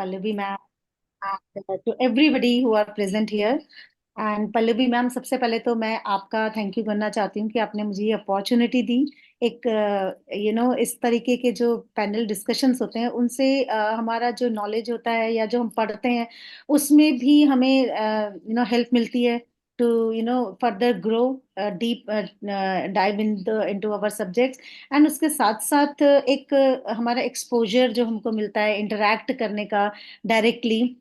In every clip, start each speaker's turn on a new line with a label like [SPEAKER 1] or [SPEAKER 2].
[SPEAKER 1] Pallavi ma'am, and to everybody who are present here. And Pallavi ma'am, सबसे पहले तो मैं आपका थैंक यू करना चाहती हूँ कि आपने मुझे ये अपॉर्चुनिटी दी। एक इस तरीके के जो पैनल डिस्कशंस होते हैं उनसे हमारा जो नॉलेज होता है या जो हम पढ़ते हैं उसमें भी हमें हेल्प मिलती है to further grow deep dive into our subjects. And उसके साथ साथ एक हमारा एक्सपोजर जो हमको मिलता है इंटरैक्ट करने का डायरेक्टली,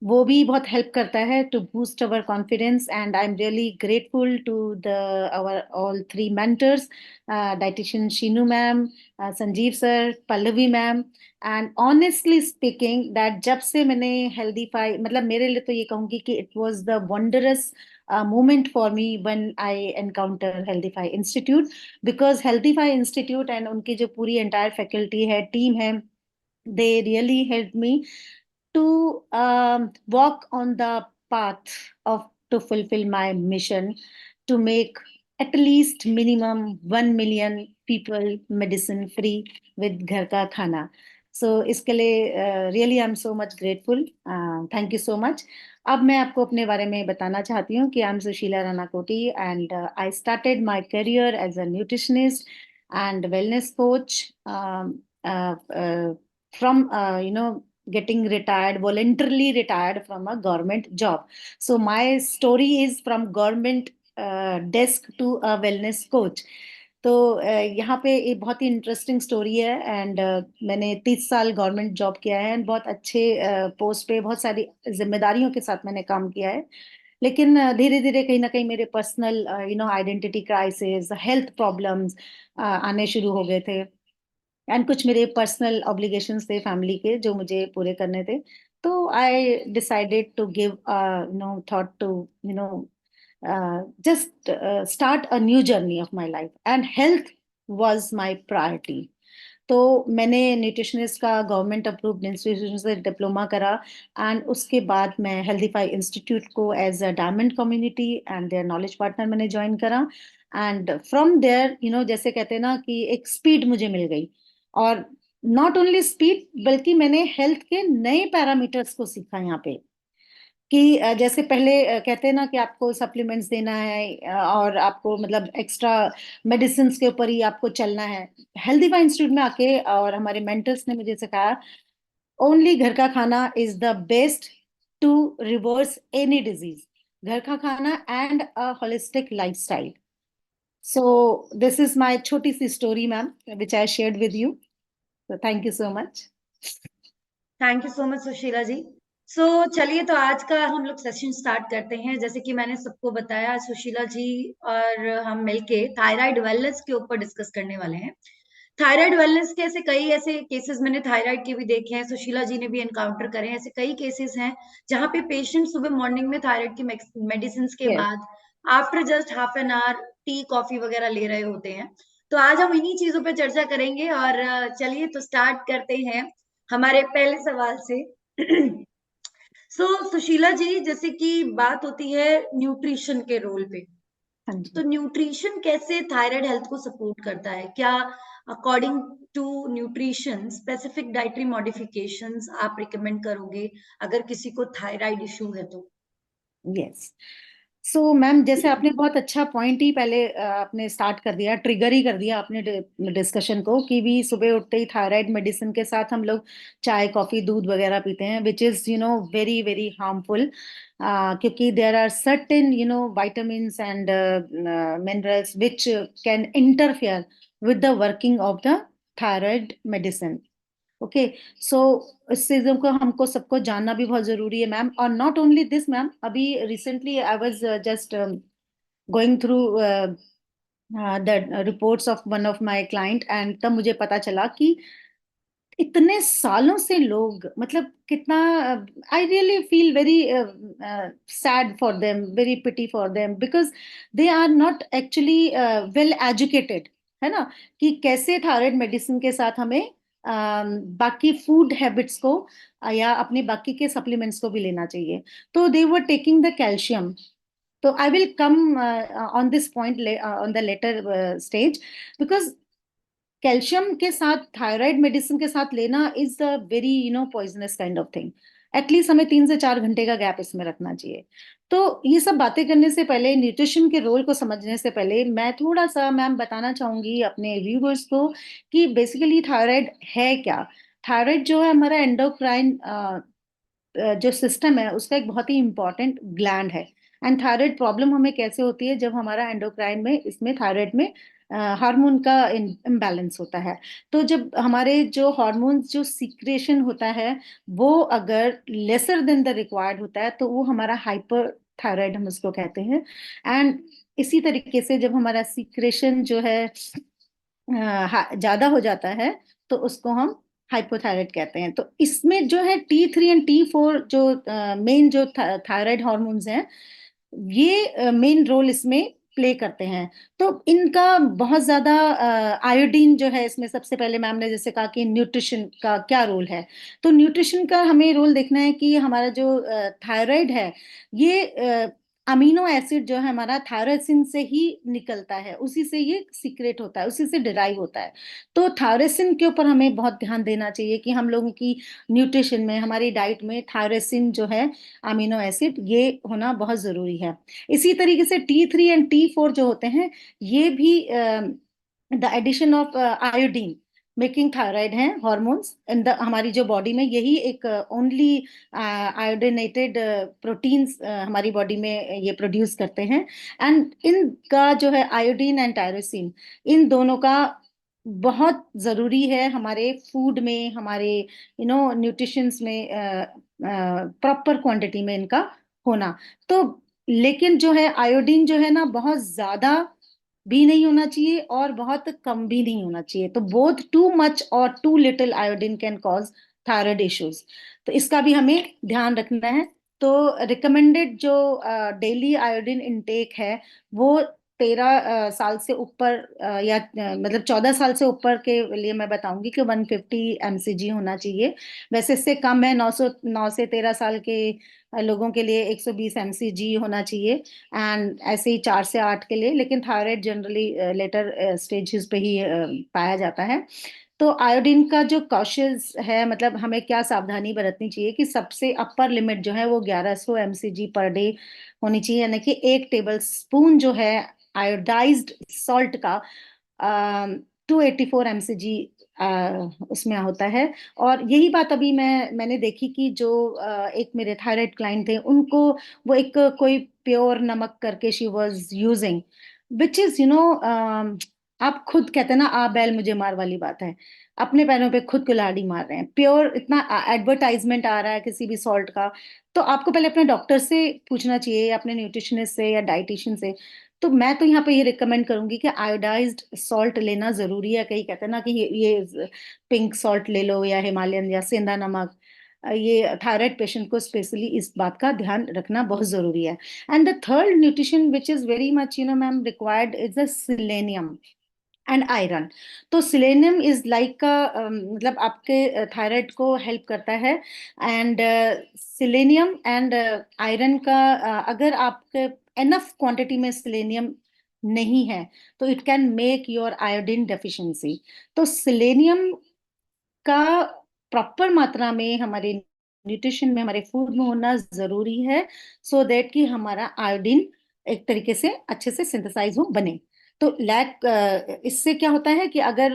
[SPEAKER 1] वो भी बहुत हेल्प करता है to boost our confidence. And I am really grateful to the our all three mentors, dietitian Sheenu ma'am, Sanjeev sir, Pallavi ma'am. And honestly speaking that जब से मैंने हेल्दीफाई, मतलब मेरे लिए तो ये कहूंगी कि it was the wondrous moment for me when I encounter Healthify Institute, because Healthify Institute and उनकी जो पूरी entire faculty है, टीम है, they really helped me to walk on the path of to fulfill my mission to make at least minimum 1 million people medicine free with घर का खाना. So इसके लिए really I'm so much grateful. Thank you so much. अब मैं आपको अपने बारे में बताना चाहती हूँ कि I'm Sushila Ranakoti, and I started my career as a nutritionist and wellness coach, from getting retired, voluntarily retired from a government job. So my story is from government desk to a wellness coach. तो यहाँ पे एक बहुत ही interesting story है। And मैंने 30 साल government job किया है एंड बहुत अच्छे पोस्ट पे, बहुत सारी जिम्मेदारियों के साथ मैंने काम किया है। लेकिन धीरे धीरे कहीं ना कहीं मेरे personal identity crisis, health problems आने शुरू हो गए थे। एंड कुछ मेरे पर्सनल ऑब्लिगेशंस थे फैमिली के जो मुझे पूरे करने थे। तो I decided to give thought to you know just start a new journey of my life, and health was my priority. तो मैंने न्यूट्रिशनिस्ट का गवर्नमेंट अप्रूव्ड इंस्टीट्यूशन से डिप्लोमा करा, एंड उसके बाद मैं हेल्दीफाई इंस्टीट्यूट को as a diamond community and their knowledge partner मैंने ज्वाइन करा। एंड फ्रॉम देयर जैसे कहते हैं ना कि एक स्पीड मुझे मिल गई। और नॉट ओनली स्पीड, बल्कि मैंने हेल्थ के नए पैरामीटर्स को सीखा यहाँ पे। कि जैसे पहले कहते हैं ना कि आपको सप्लीमेंट्स देना है, और आपको मतलब एक्स्ट्रा मेडिसिन के ऊपर ही आपको चलना है। हेल्दीफाई इंस्टीट्यूट में आके और हमारे मेंटर्स ने मुझे सिखाया ओनली घर का खाना is the best to reverse any disease. घर का खाना and a holistic lifestyle. So this is my छोटी सी story ma'am, which I shared with you. So thank you so much.
[SPEAKER 2] Thank you so much Sushila ji. So चलिए, तो आज का हम लोग सेशन स्टार्ट करते हैं। जैसे कि मैंने सबको बताया, सुशीला जी और हम मिलके थायराइड वेलनेस के ऊपर डिस्कस करने वाले हैं। थायराइड वेलनेस के ऐसे केसेस मैंने थायराइड के भी देखे हैं, सुशीला जी ने भी एनकाउंटर करे हैं। ऐसे कई केसेस हैं जहाँ पे पेशेंट सुबह मॉर्निंग में थायराइड की मेडिसिन के
[SPEAKER 1] Yes.
[SPEAKER 2] बाद after just half an hour tea coffee वगैरह ले रहे होते हैं। तो आज हम इन्हीं चीजों पे चर्चा करेंगे, और चलिए तो स्टार्ट करते हैं हमारे पहले सवाल से। सुशीला जी, जैसे कि बात होती है न्यूट्रिशन के रोल पे,
[SPEAKER 1] हाँ जी।
[SPEAKER 2] तो न्यूट्रिशन कैसे थायराइड हेल्थ को सपोर्ट करता है? क्या according to nutrition specific dietary modifications आप रिकमेंड करोगे अगर किसी को थायराइड इशू है तो?
[SPEAKER 1] यस। सो मैम, जैसे आपने बहुत अच्छा पॉइंट ही पहले आपने स्टार्ट कर दिया, ट्रिगर ही कर दिया आपने डिस्कशन को, कि भी सुबह उठते ही थायराइड मेडिसिन के साथ हम लोग चाय कॉफी दूध वगैरह पीते हैं, which is very very harmful. क्योंकि there are certain vitamins and minerals which can interfere with the working of the thyroid medicine. Okay. So इस चीजों को हमको सबको जानना भी बहुत जरूरी है मैम। और नॉट ओनली दिस मैम, अभी recently I was just going through the reports of one of my client, and तब मुझे पता चला कि इतने सालों से लोग, मतलब कितना, I really feel very sad for them, very pity for them, because they are not actually well educated, है ना, कि कैसे थायराइड मेडिसिन के साथ हमें बाकी फूड हैबिट्स को या अपने बाकी के सप्लीमेंट्स को भी लेना चाहिए। तो दे वर टेकिंग द कैल्शियम। तो I will come on this point on the later stage, because calcium के साथ थायराइड मेडिसिन के साथ लेना is a very poisonous kind of thing. At least हमें 3 से 4 घंटे का गैप इसमें रखना चाहिए। तो ये सब बातें करने से पहले, न्यूट्रिशन के रोल को समझने से पहले, मैं थोड़ा सा मैम बताना चाहूंगी अपने व्यूवर्स को कि बेसिकली थायराइड है क्या। थायराइड जो है हमारा एंडोक्राइन जो सिस्टम है उसका एक बहुत ही इंपॉर्टेंट ग्लैंड है। एंड थायराइड प्रॉब्लम हमें कैसे होती है, जब हमारा एंडोक्राइन में, इसमें थायराइड में हार्मोन का इम्बैलेंस होता है। तो जब हमारे जो हार्मोन्स जो सीक्रेशन होता है वो अगर लेसर देन द रिक्वायर्ड होता है तो वो हमारा हाइपर थायराइड हम उसको कहते हैं। एंड इसी तरीके से जब हमारा सीक्रेशन जो है ज्यादा हो जाता है तो उसको हम हाइपोथायराइड कहते हैं। तो इसमें जो है T3 एंड T4 जो मेन जो थायराइड हॉर्मोन्स हैं, ये मेन रोल इसमें प्ले करते हैं। तो इनका बहुत ज्यादा आयोडीन जो है इसमें, सबसे पहले मैम ने जैसे कहा कि न्यूट्रिशन का क्या रोल है, तो न्यूट्रिशन का हमें रोल देखना है कि हमारा जो थायराइड है ये अमीनो एसिड जो है हमारा थायरोसिन से ही निकलता है, उसी से ये सीक्रेट होता है, उसी से डिराइव होता है। तो थायरोसिन के ऊपर हमें बहुत ध्यान देना चाहिए कि हम लोगों की न्यूट्रिशन में, हमारी डाइट में थायरोसिन जो है अमीनो एसिड, ये होना बहुत जरूरी है। इसी तरीके से T3 एंड T4 जो होते हैं, ये भी the addition of iodine making thyroid है हॉर्मोन्स इन द, हमारी जो बॉडी में यही एक ओनली आयोडिनेटेड प्रोटीन्स हमारी बॉडी में ये प्रोड्यूस करते हैं। एंड इनका जो है आयोडीन एंड टायरोसिन, इन दोनों का बहुत जरूरी है हमारे फूड में, हमारे न्यूट्रिशंस में प्रॉपर क्वांटिटी में इनका होना। तो लेकिन जो है आयोडीन जो है ना, बहुत ज्यादा भी नहीं होना चाहिए और बहुत कम भी नहीं होना चाहिए। तो बोथ टू मच और too little iodine can cause thyroid issues. तो इसका भी हमें ध्यान रखना है। तो रिकमेंडेड जो डेली आयोडीन इनटेक है वो 13 साल से ऊपर या मतलब 14 साल से ऊपर के लिए मैं बताऊंगी कि 150 mcg होना चाहिए। वैसे इससे कम है, 9 से 13 साल के लोगों के लिए 120 mcg होना चाहिए। एंड ऐसे ही 4 से 8 के लिए, लेकिन थायराइड जनरली लेटर स्टेजेस पे ही पाया जाता है। तो आयोडीन का जो कॉशियस है, मतलब हमें क्या सावधानी बरतनी चाहिए कि सबसे अपर लिमिट जो है वो 1100 mcg पर डे होनी चाहिए, यानी कि 1 टेबल स्पून जो है आयोडाइज्ड सॉल्ट का 284 mcg उसमें होता है। और यही बात अभी मैंने देखी कि जो एक मेरे थायराइड क्लाइंट थे, उनको वो एक कोई प्योर नमक करके she was using, which is आप खुद कहते हैं ना, आ बैल मुझे मार वाली बात है। अपने पैरों पे खुद कुल्हाड़ी मार रहे हैं। प्योर इतना एडवर्टाइजमेंट आ रहा है किसी भी सॉल्ट का, तो आपको पहले अपने डॉक्टर से पूछना चाहिए, अपने न्यूट्रिशनिस्ट से या डाइटिशियन से। तो मैं तो यहाँ पे ये रिकमेंड करूंगी कि आयोडाइज्ड सॉल्ट लेना जरूरी है। कहीं कहते हैं ना कि ये पिंक सॉल्ट ले लो या हिमालयन या सेंधा नमक, ये थायराइड पेशेंट को स्पेशली इस बात का ध्यान रखना बहुत जरूरी है। And the third nutrition which is very much ma'am required is the selenium and iron. तो सिलेनियम इज लाइक का मतलब आपके थायराइड को हेल्प करता है। एंड सिलेनियम एंड आयरन का अगर आपके एनफ क्वांटिटी में सिलेनियम नहीं है तो it can make your iodine deficiency. तो सिलेनियम का प्रॉपर मात्रा में हमारे न्यूट्रिशन में, हमारे फूड में होना जरूरी है, सो दैट कि हमारा आयोडीन एक तरीके से अच्छे से सिंथेसाइज हो, बने। तो लैक इससे क्या होता है कि अगर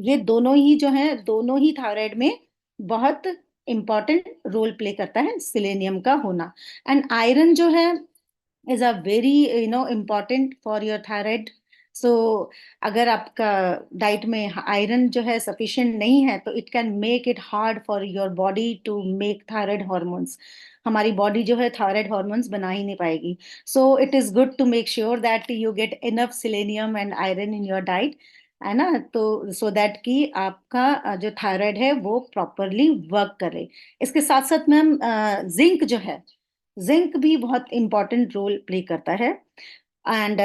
[SPEAKER 1] ये दोनों ही जो है, दोनों ही थायराइड में बहुत इंपॉर्टेंट रोल प्ले करता है सिलेनियम का होना। एंड आयरन जो है is a very important for your thyroid. So अगर आपका डाइट में आयरन जो है सफिशिएंट नहीं है तो it can make it hard for your body to make thyroid hormones. हमारी बॉडी जो है थायराइड हॉर्मोन्स बना ही नहीं पाएगी। So it is good to make sure that you get enough selenium and iron in your diet, है ना। तो सो दैट कि आपका जो थायराइड है वो प्रॉपरली वर्क करे। इसके साथ साथ मैम जिंक जो है, जिंक भी बहुत इंपॉर्टेंट रोल प्ले करता है। एंड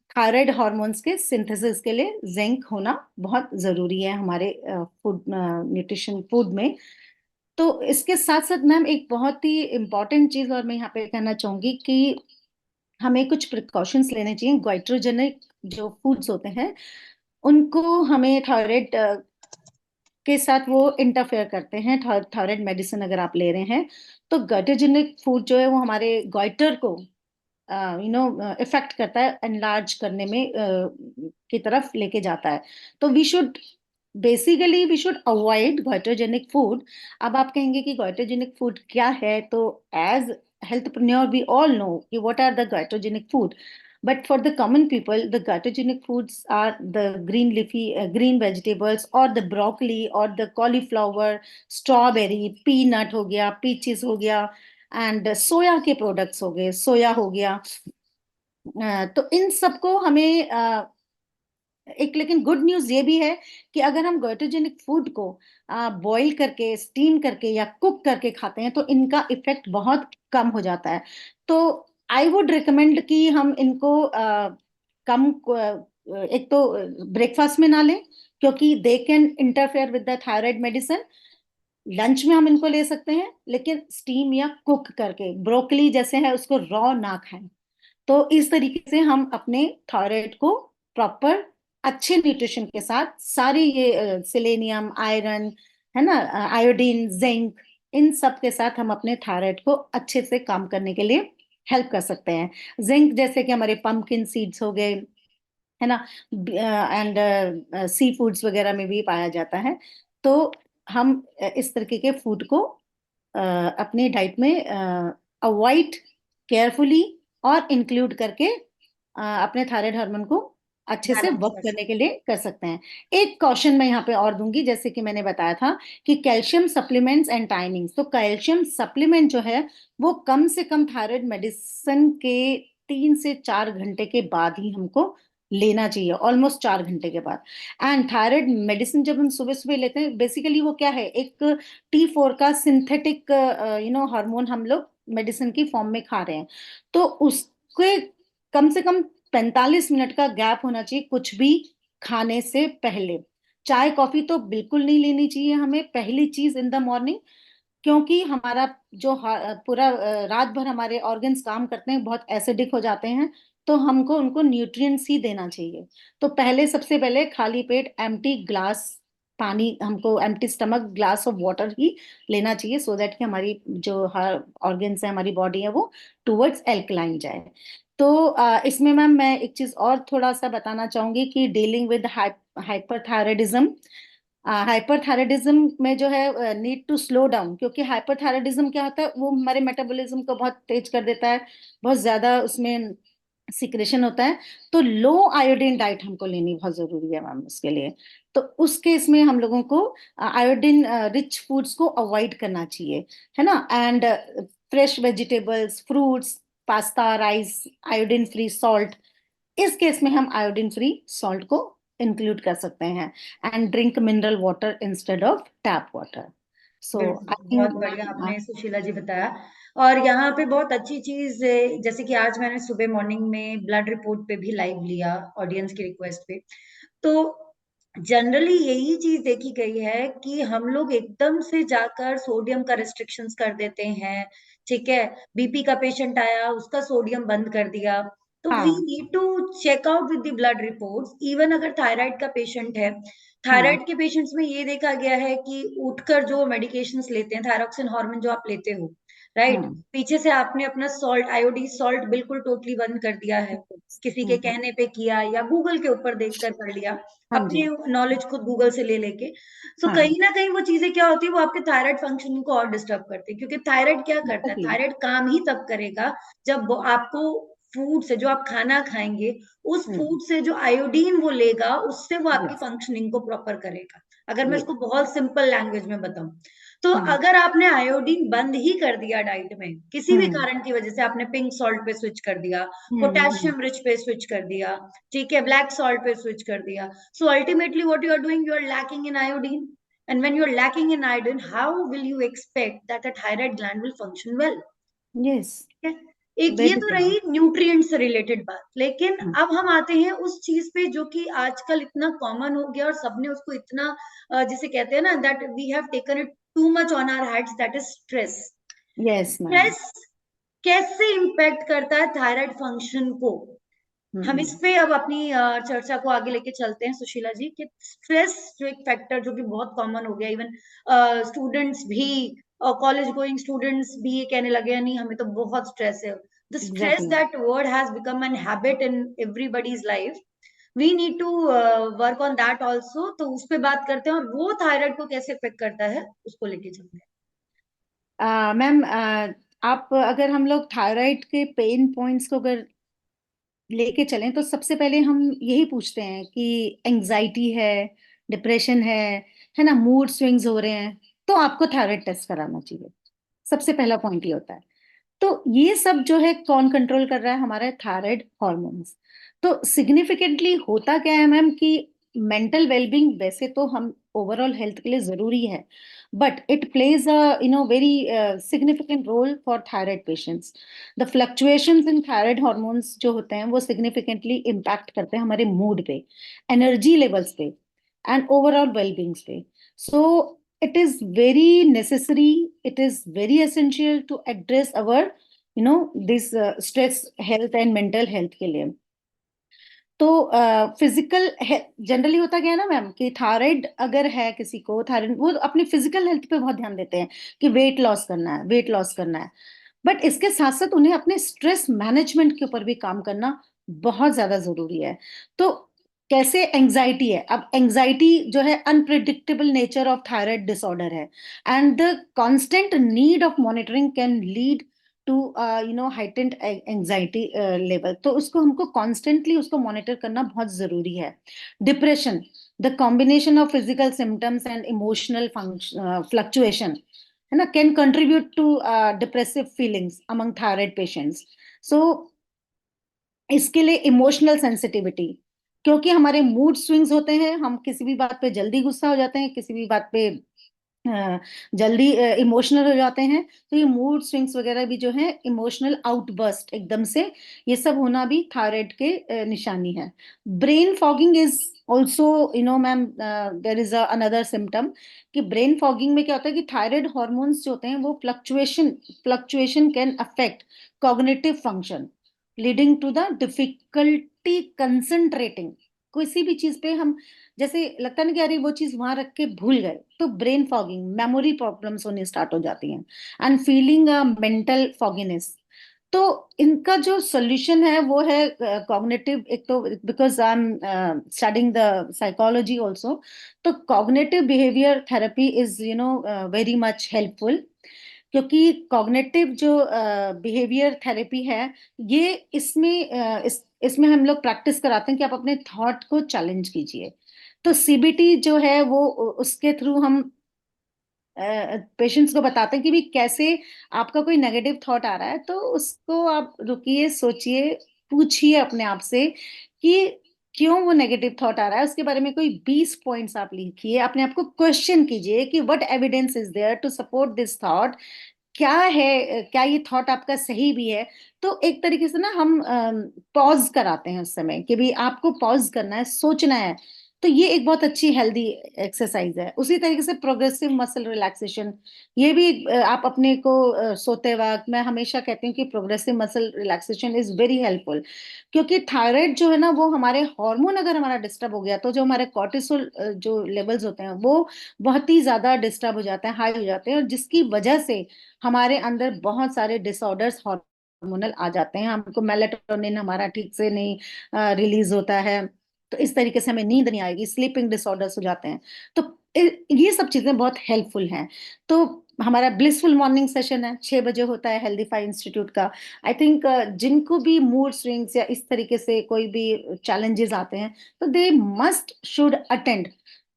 [SPEAKER 1] थायराइड हार्मोन्स के सिंथेसिस के लिए जिंक होना बहुत जरूरी है हमारे फूड न्यूट्रिशन फूड में। तो इसके साथ साथ मैम एक बहुत ही इंपॉर्टेंट चीज और मैं यहाँ पे कहना चाहूंगी कि हमें कुछ प्रिकॉशंस लेने चाहिए। गोइट्रोजेनिक जो फूड्स होते हैं उनको हमें थायराइड के साथ वो इंटरफेयर करते हैं। थायराइड मेडिसिन अगर आप ले रहे हैं तो गाइटोजेनिक फूड जो है वो हमारे गॉइटर को इफेक्ट करता है, एनलार्ज करने में की तरफ लेके जाता है। तो we should avoid goitrogenic food. अब आप कहेंगे कि गाइटोजेनिक फूड क्या है, तो as healthpreneur we all know कि what are the goitrogenic food, but for the common people the glycogenic foods are the green vegetables or the broccoli or the cauliflower, strawberry, peanut हो गया, peaches हो गया, and सोया के products हो गए, सोया हो गया। तो इन सबको हमें एक, लेकिन गुड न्यूज ये भी है कि अगर हम गोइटोजेनिक फूड को बॉईल करके, स्टीम करके या कुक करके खाते हैं तो इनका इफेक्ट बहुत कम हो जाता है। तो आई वुड रिकमेंड कि हम इनको एक तो ब्रेकफास्ट में ना लें, क्योंकि they can interfere with the thyroid medicine. Lunch में हम इनको ले सकते हैं, लेकिन स्टीम या कुक करके, ब्रोकली जैसे है उसको रॉ ना खाएं। तो इस तरीके से हम अपने थायराइड को प्रॉपर अच्छे न्यूट्रिशन के साथ, सारे ये सेलेनियम, आयरन, है ना, आयोडीन, जिंक, इन सब के साथ हम अपने थायराइड को अच्छे से काम करने के लिए हेल्प कर सकते हैं। जिंक जैसे कि हमारे पंपकिन सीड्स हो गए, है ना, एंड सी फूड्स वगैरह में भी पाया जाता है। तो हम इस तरीके के फूड को अपनी डाइट में अवॉइड केयरफुली और इंक्लूड करके अपने थायराइड हार्मोन को अच्छे से
[SPEAKER 2] बैलेंस
[SPEAKER 1] वर्क
[SPEAKER 2] कर
[SPEAKER 1] करने के
[SPEAKER 2] सकते
[SPEAKER 1] लिए कर सकते हैं। एक क्वेश्चन मैं यहाँ पे और दूंगी, जैसे कि मैंने बताया था कि कैल्शियम सप्लीमेंट्स एंड टाइमिंग्स। तो कैल्शियम सप्लीमेंट जो है वो कम से कम थायराइड मेडिसिन के 3 से 4 घंटे के बाद ही हमको लेना चाहिए, ऑलमोस्ट 4 घंटे के बाद। एंड थायराइड मेडिसिन जब हम सुबह सुबह लेते हैं, बेसिकली वो क्या है, एक T4 का सिंथेटिक हार्मोन हम लोग मेडिसिन की फॉर्म में खा रहे हैं। तो उसके कम से कम 45 मिनट का गैप होना चाहिए कुछ भी खाने से पहले। चाय कॉफी तो बिल्कुल नहीं लेनी चाहिए हमें पहली चीज इन द मॉर्निंग, क्योंकि हमारा जो पूरा रात भर हमारे ऑर्गन्स काम करते हैं, बहुत एसिडिक हो जाते हैं। तो हमको उनको न्यूट्रिएंट्स ही देना चाहिए। तो पहले, सबसे पहले खाली पेट एम्प्टी ग्लास पानी, हमको empty stomach glass of water ही लेना चाहिए, सो दैट कि हमारी जो हर ऑर्गन्स है, हमारी बॉडी है, वो टूवर्ड्स एल्कलाइन जाए। तो इसमें मैम मैं एक चीज और थोड़ा सा बताना चाहूंगी कि डीलिंग विद हाइपरथायराइडिज्म। हाइपरथायराइडिज्म में जो है नीड टू स्लो डाउन, क्योंकि हाइपरथायराइडिज्म क्या होता है, वो हमारे मेटाबॉलिज्म को बहुत तेज कर देता है, बहुत ज्यादा उसमें सिक्रेशन होता है। तो लो आयोडीन डाइट हमको लेनी बहुत जरूरी है मैम उसके लिए। तो उस केस में हम लोगों को आयोडीन रिच फूड्स को अवॉइड करना चाहिए, है ना। And fresh vegetables, fruits, pasta, rice, iodine free salt, इस केस में हम आयोडीन फ्री सॉल्ट को इंक्लूड कर सकते हैं। And drink mineral water instead of tap water. So
[SPEAKER 2] बिल्कुल,
[SPEAKER 1] आई
[SPEAKER 2] बहुत
[SPEAKER 1] थिंक।
[SPEAKER 2] बढ़िया आपने सुशीला जी बताया। और यहाँ पे बहुत अच्छी चीज़ है, जैसे कि आज मैंने सुबह मॉर्निंग में ब्लड रिपोर्ट पे भी लाइव लिया ऑडियंस की रिक्वेस्ट पे। तो जनरली यही चीज़ देखी गई है कि हम लोग एकदम से जाकर सोडियम का रिस्ट्रिक्शंस कर देते हैं, ठीक है? बीपी का पेशेंट आया, उसका सोडियम बंद कर दिया। तो वी
[SPEAKER 1] हाँ।
[SPEAKER 2] Need to check out with the blood reports. Even अगर थायराइड का पेशेंट है,
[SPEAKER 1] हाँ।
[SPEAKER 2] थायराइड के पेशेंट्स में ये देखा गया है कि उठकर जो मेडिकेशंस लेते हैं, थायरॉक्सिन हार्मोन जो आप लेते हो, राइट?
[SPEAKER 1] हम्म।
[SPEAKER 2] पीछे से आपने अपना सॉल्ट, आयोडीन सॉल्ट बिल्कुल टोटली बंद कर दिया है। किसी के
[SPEAKER 1] हम्म।
[SPEAKER 2] कहने पे किया या गूगल के ऊपर देखकर कर लिया,
[SPEAKER 1] हाँ
[SPEAKER 2] अपने
[SPEAKER 1] जी।
[SPEAKER 2] नॉलेज खुद गूगल से ले लेके। सो
[SPEAKER 1] हाँ।
[SPEAKER 2] कहीं ना कहीं वो चीजें क्या होती है, वो आपके थायराइड फंक्शनिंग को और डिस्टर्ब करती है। क्योंकि थायराइड क्या करता है,
[SPEAKER 1] Exactly.
[SPEAKER 2] थायराइड काम ही तब करेगा जब आपको फूड से, जो आप खाना खाएंगे, उस
[SPEAKER 1] हम्म।
[SPEAKER 2] फूड से जो आयोडीन वो लेगा, उससे वो आपकी
[SPEAKER 1] यस।
[SPEAKER 2] फंक्शनिंग को प्रॉपर करेगा। अगर मैं
[SPEAKER 1] ये।
[SPEAKER 2] इसको बहुत सिंपल लैंग्वेज में बताऊं, तो
[SPEAKER 1] हम्म।
[SPEAKER 2] अगर आपने आयोडीन बंद ही कर दिया डाइट में, किसी भी
[SPEAKER 1] हम्म।
[SPEAKER 2] कारण की वजह से आपने पिंक सॉल्ट पे स्विच कर दिया,
[SPEAKER 1] हम्म।
[SPEAKER 2] पोटेशियम रिच पे स्विच कर दिया, ठीक है, ब्लैक सॉल्ट पे स्विच कर दिया, so ultimately what you are doing, you are lacking in iodine. And when you are lacking in iodine, how will you expect that the thyroid gland will function well?
[SPEAKER 1] Yes.
[SPEAKER 2] ठीक है? एक ये
[SPEAKER 1] very
[SPEAKER 2] तो
[SPEAKER 1] true.
[SPEAKER 2] रही nutrient से related बात। लेकिन अब हम आते हैं उस चीज पे जो कि आजकल इतना कॉमन हो गया और सबने उसको इतना जिसे कहते हैं ना, that we have taken it too much on our heads, that is stress.
[SPEAKER 1] Yes ma'am.
[SPEAKER 2] Stress कैसे इम्पैक्ट करता है थायराइड फंक्शन को? हम इस
[SPEAKER 1] हम्म।
[SPEAKER 2] पे अब अपनी चर्चा को आगे लेके चलते हैं सुशीला जी, कि स्ट्रेस जो एक फैक्टर जो कि बहुत कॉमन हो गया, इवन स्टूडेंट्स भी, कॉलेज गोइंग स्टूडेंट्स भी ये कहने लगे हैं, नहीं हमें तो बहुत स्ट्रेस है। The stress,
[SPEAKER 1] exactly.
[SPEAKER 2] That word has become an habit in everybody's life. We need to work on that also. तो उस पे बात करते हैं, और वो थायराइड को कैसे इफेक्ट करता है उसको लेके चलते हैं।
[SPEAKER 1] मैम, आप अगर हम लोग थायराइड के पेन पॉइंट्स को अगर लेके चलें तो सबसे पहले हम यही पूछते हैं कि एंजाइटी डिप्रेशन है ना, मूड स्विंग्स हो रहे हैं, तो आपको थायराइड टेस्ट कराना चाहिए। सबसे पहला पॉइंट ये होता है। तो ये सब जो है कौन कंट्रोल कर रहा है? हमारा थायराइड हॉर्मोन्स। तो सिग्निफिकेंटली होता क्या है मैम कि मेंटल वेलबींग वैसे तो हम ओवरऑल हेल्थ के लिए जरूरी है, but it plays a very significant role for thyroid patients. The fluctuations in thyroid hormones जो होते हैं वो सिग्निफिकेंटली इम्पैक्ट करते हैं हमारे मूड पे, एनर्जी लेवल्स पे, एंड ओवरऑल वेलबींग्स पे। सो it is very necessary, it is very essential to address our this stress health and mental health के लिए। तो फिजिकल जनरली होता क्या है ना मैम कि थायराइड अगर है किसी को, थायराइड वो अपनी फिजिकल हेल्थ पे बहुत ध्यान देते हैं कि वेट लॉस करना है, वेट लॉस करना है। बट इसके साथ साथ उन्हें अपने स्ट्रेस मैनेजमेंट के ऊपर भी काम करना बहुत ज्यादा जरूरी है। तो कैसे एंजाइटी है? अब एंजाइटी जो है unpredictable nature of thyroid disorder है, and the constant need of monitoring can lead to heightened anxiety level. तो उसको हमको कॉन्स्टेंटली उसको मॉनिटर करना बहुत जरूरी है। Depression, the combination of physical symptoms and emotional fluctuation है ना, can contribute to depressive feelings among thyroid patients. So इसके लिए इमोशनल सेंसिटिविटी, क्योंकि हमारे मूड स्विंग्स होते हैं, हम किसी भी बात पे जल्दी गुस्सा हो जाते हैं, किसी भी बात पे अ, जल्दी इमोशनल हो जाते हैं। तो ये मूड स्विंग्स वगैरह भी जो है, इमोशनल आउटबर्स्ट एकदम से, ये सब होना भी थायराइड के निशानी है। Brain fogging is also ma'am, there is another symptom कि ब्रेन फॉगिंग में क्या होता है कि थायराइड हॉर्मोन्स जो होते हैं वो fluctuation can affect cognitive function, leading to the difficulty concentrating. किसी भी चीज पे हम जैसे लगता है ना कि अरे वो चीज वहां रख के भूल गए, तो ब्रेन फॉगिंग, मेमोरी प्रॉब्लम्स होनी स्टार्ट हो जाती हैं, एंड फीलिंग मेंटल फॉगिनेस। तो इनका जो सोल्यूशन है वो है कॉग्निटिव। एक तो because I am studying the psychology also, तो cognitive behaviour therapy is very much helpful. क्योंकि कॉग्निटिव जो बिहेवियर थेरेपी है, ये इसमें हम लोग प्रैक्टिस कराते हैं कि आप अपने थॉट को चैलेंज कीजिए। तो सीबीटी जो है वो उसके थ्रू हम पेशेंट्स को बताते हैं कि भी कैसे आपका कोई नेगेटिव थॉट आ रहा है तो उसको आप रुकिए, सोचिए, पूछिए अपने आप से कि क्यों वो नेगेटिव थॉट आ रहा है। उसके बारे में कोई 20 पॉइंट्स आप लिखिए, अपने आप को क्वेश्चन कीजिए कि what evidence is there to support this thought. क्या है, क्या ये थॉट आपका सही भी है? तो एक तरीके से ना हम पॉज कराते हैं उस समय कि भी आपको पॉज करना है, सोचना है। तो ये एक बहुत अच्छी हेल्दी एक्सरसाइज है। उसी तरीके से प्रोग्रेसिव मसल रिलैक्सेशन, ये भी आप अपने को सोते वक्त, मैं हमेशा कहती हूँ कि progressive muscle relaxation is very helpful. क्योंकि थायराइड जो है ना, वो हमारे हार्मोन अगर हमारा डिस्टर्ब हो गया तो जो हमारे कॉर्टिसोल जो लेवल्स होते हैं वो बहुत ही ज्यादा डिस्टर्ब हो जाते हैं, हाई हो जाते हैं, और जिसकी वजह से हमारे अंदर बहुत सारे डिसऑर्डर्स हार्मोनल आ जाते हैं। हमको मेलेटोनिन हमारा ठीक से नहीं रिलीज होता है, तो इस तरीके से हमें नींद नहीं आएगी, स्लीपिंग डिसऑर्डर्स हो जाते हैं। तो ये सब चीजें बहुत हेल्पफुल हैं। तो हमारा ब्लिसफुल मॉर्निंग सेशन है, 6 बजे होता है हेल्दीफाई इंस्टीट्यूट का। आई थिंक जिनको भी मूड स्विंग्स या इस तरीके से कोई भी चैलेंजेस आते हैं तो दे मस्ट शुड अटेंड।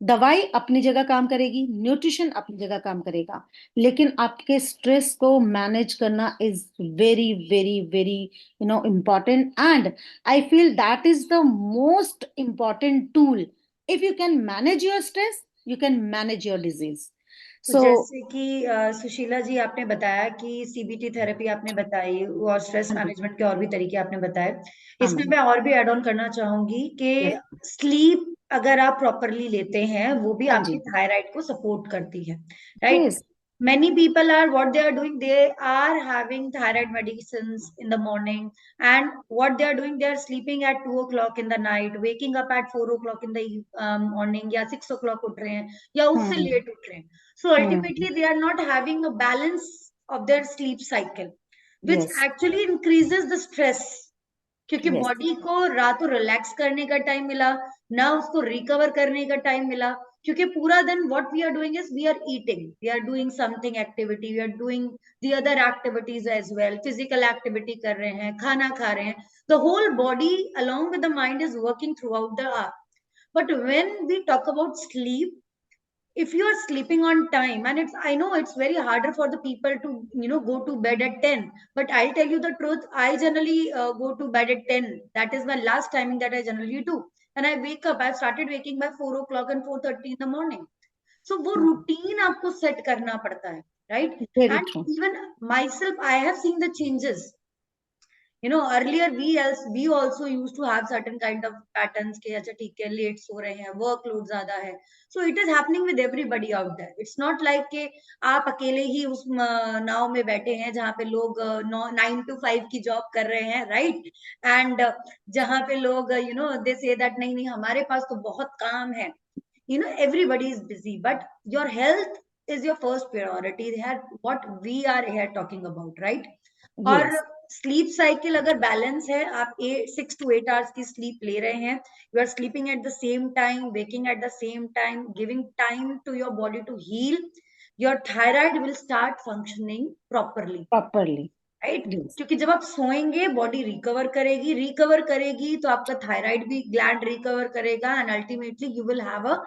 [SPEAKER 1] दवाई अपनी जगह काम करेगी, न्यूट्रिशन अपनी जगह काम करेगा, लेकिन आपके स्ट्रेस को मैनेज करना is very very very important, and I feel that is the most important tool. If you can manage your stress, you can manage your disease.
[SPEAKER 2] तो
[SPEAKER 1] So
[SPEAKER 2] जैसे कि सुशीला जी, आपने बताया कि सीबीटी थेरेपी आपने बताई, और स्ट्रेस
[SPEAKER 1] हाँ जी।
[SPEAKER 2] मैनेजमेंट के और भी तरीके आपने बताए।
[SPEAKER 1] हाँ
[SPEAKER 2] इसमें
[SPEAKER 1] मैम।
[SPEAKER 2] मैं और भी ऐड ऑन करना चाहूंगी कि
[SPEAKER 1] यस।
[SPEAKER 2] स्लीप अगर आप प्रॉपरली लेते हैं वो भी
[SPEAKER 1] हाँ
[SPEAKER 2] आपकी
[SPEAKER 1] जी।
[SPEAKER 2] थायराइड को सपोर्ट करती है, right.
[SPEAKER 1] Yes.
[SPEAKER 2] many people are, what they are doing, they are having thyroid medicines in the morning, and what they are doing, they are sleeping at 2 o'clock in the night, waking up at 4 o'clock in the morning, या 6 o'clock उठ रहे हैं, या उससे
[SPEAKER 1] हम्म
[SPEAKER 2] late उठ रहे हैं. So
[SPEAKER 1] hmm
[SPEAKER 2] ultimately they are not having a balance of their sleep cycle, which
[SPEAKER 1] yes
[SPEAKER 2] actually increases the stress. क्योंकि
[SPEAKER 1] यस
[SPEAKER 2] बॉडी को रातों रिलैक्स करने का टाइम मिला, ना उसको रिकवर करने का टाइम मिला. क्योंकि पूरा दिन what we are doing is we are eating, we are doing something activity, we are doing the other activities as well, physical activity कर रहे हैं, खाना खा रहे हैं. The whole body along with the mind is working throughout the hour. But when we talk about sleep, if you are sleeping on time, and it's, I know it's very harder for the people to go to bed at 10, but I'll tell you the truth, I generally go to bed at 10. That is my last timing that I generally do. And I wake up, I've started waking by 4 o'clock and 4:30 in the morning. So वो routine आपको set करना पड़ता है, right?
[SPEAKER 1] Very
[SPEAKER 2] And
[SPEAKER 1] true.
[SPEAKER 2] even myself, I have seen the changes. Earlier we also used to have certain kind of patterns कि अच्छा ठीक है, late सो रहे हैं, वर्कलोड ज्यादा है. So it is happening with everybody out there. It's not like कि आप अकेले ही उस नाव में बैठे हैं जहाँ पे लोग 9 to 5 की जॉब कर रहे हैं, right? And जहाँ पे लोग they say that नहीं नहीं हमारे पास तो बहुत काम है. Everybody is busy, but your health is your first priority. What we are here talking about, right? और
[SPEAKER 1] यस
[SPEAKER 2] स्लीप साइकिल अगर बैलेंस है, आप 6 to 8 hours की स्लीप ले रहे हैं, you are sleeping at the same time, waking at the same time, giving time to your body to heal, your thyroid will start functioning properly,
[SPEAKER 1] properly.
[SPEAKER 2] Right?
[SPEAKER 1] Yes
[SPEAKER 2] क्योंकि जब आप सोएंगे body recover करेगी तो आपका थायराइड भी gland recover करेगा, and ultimately you will have a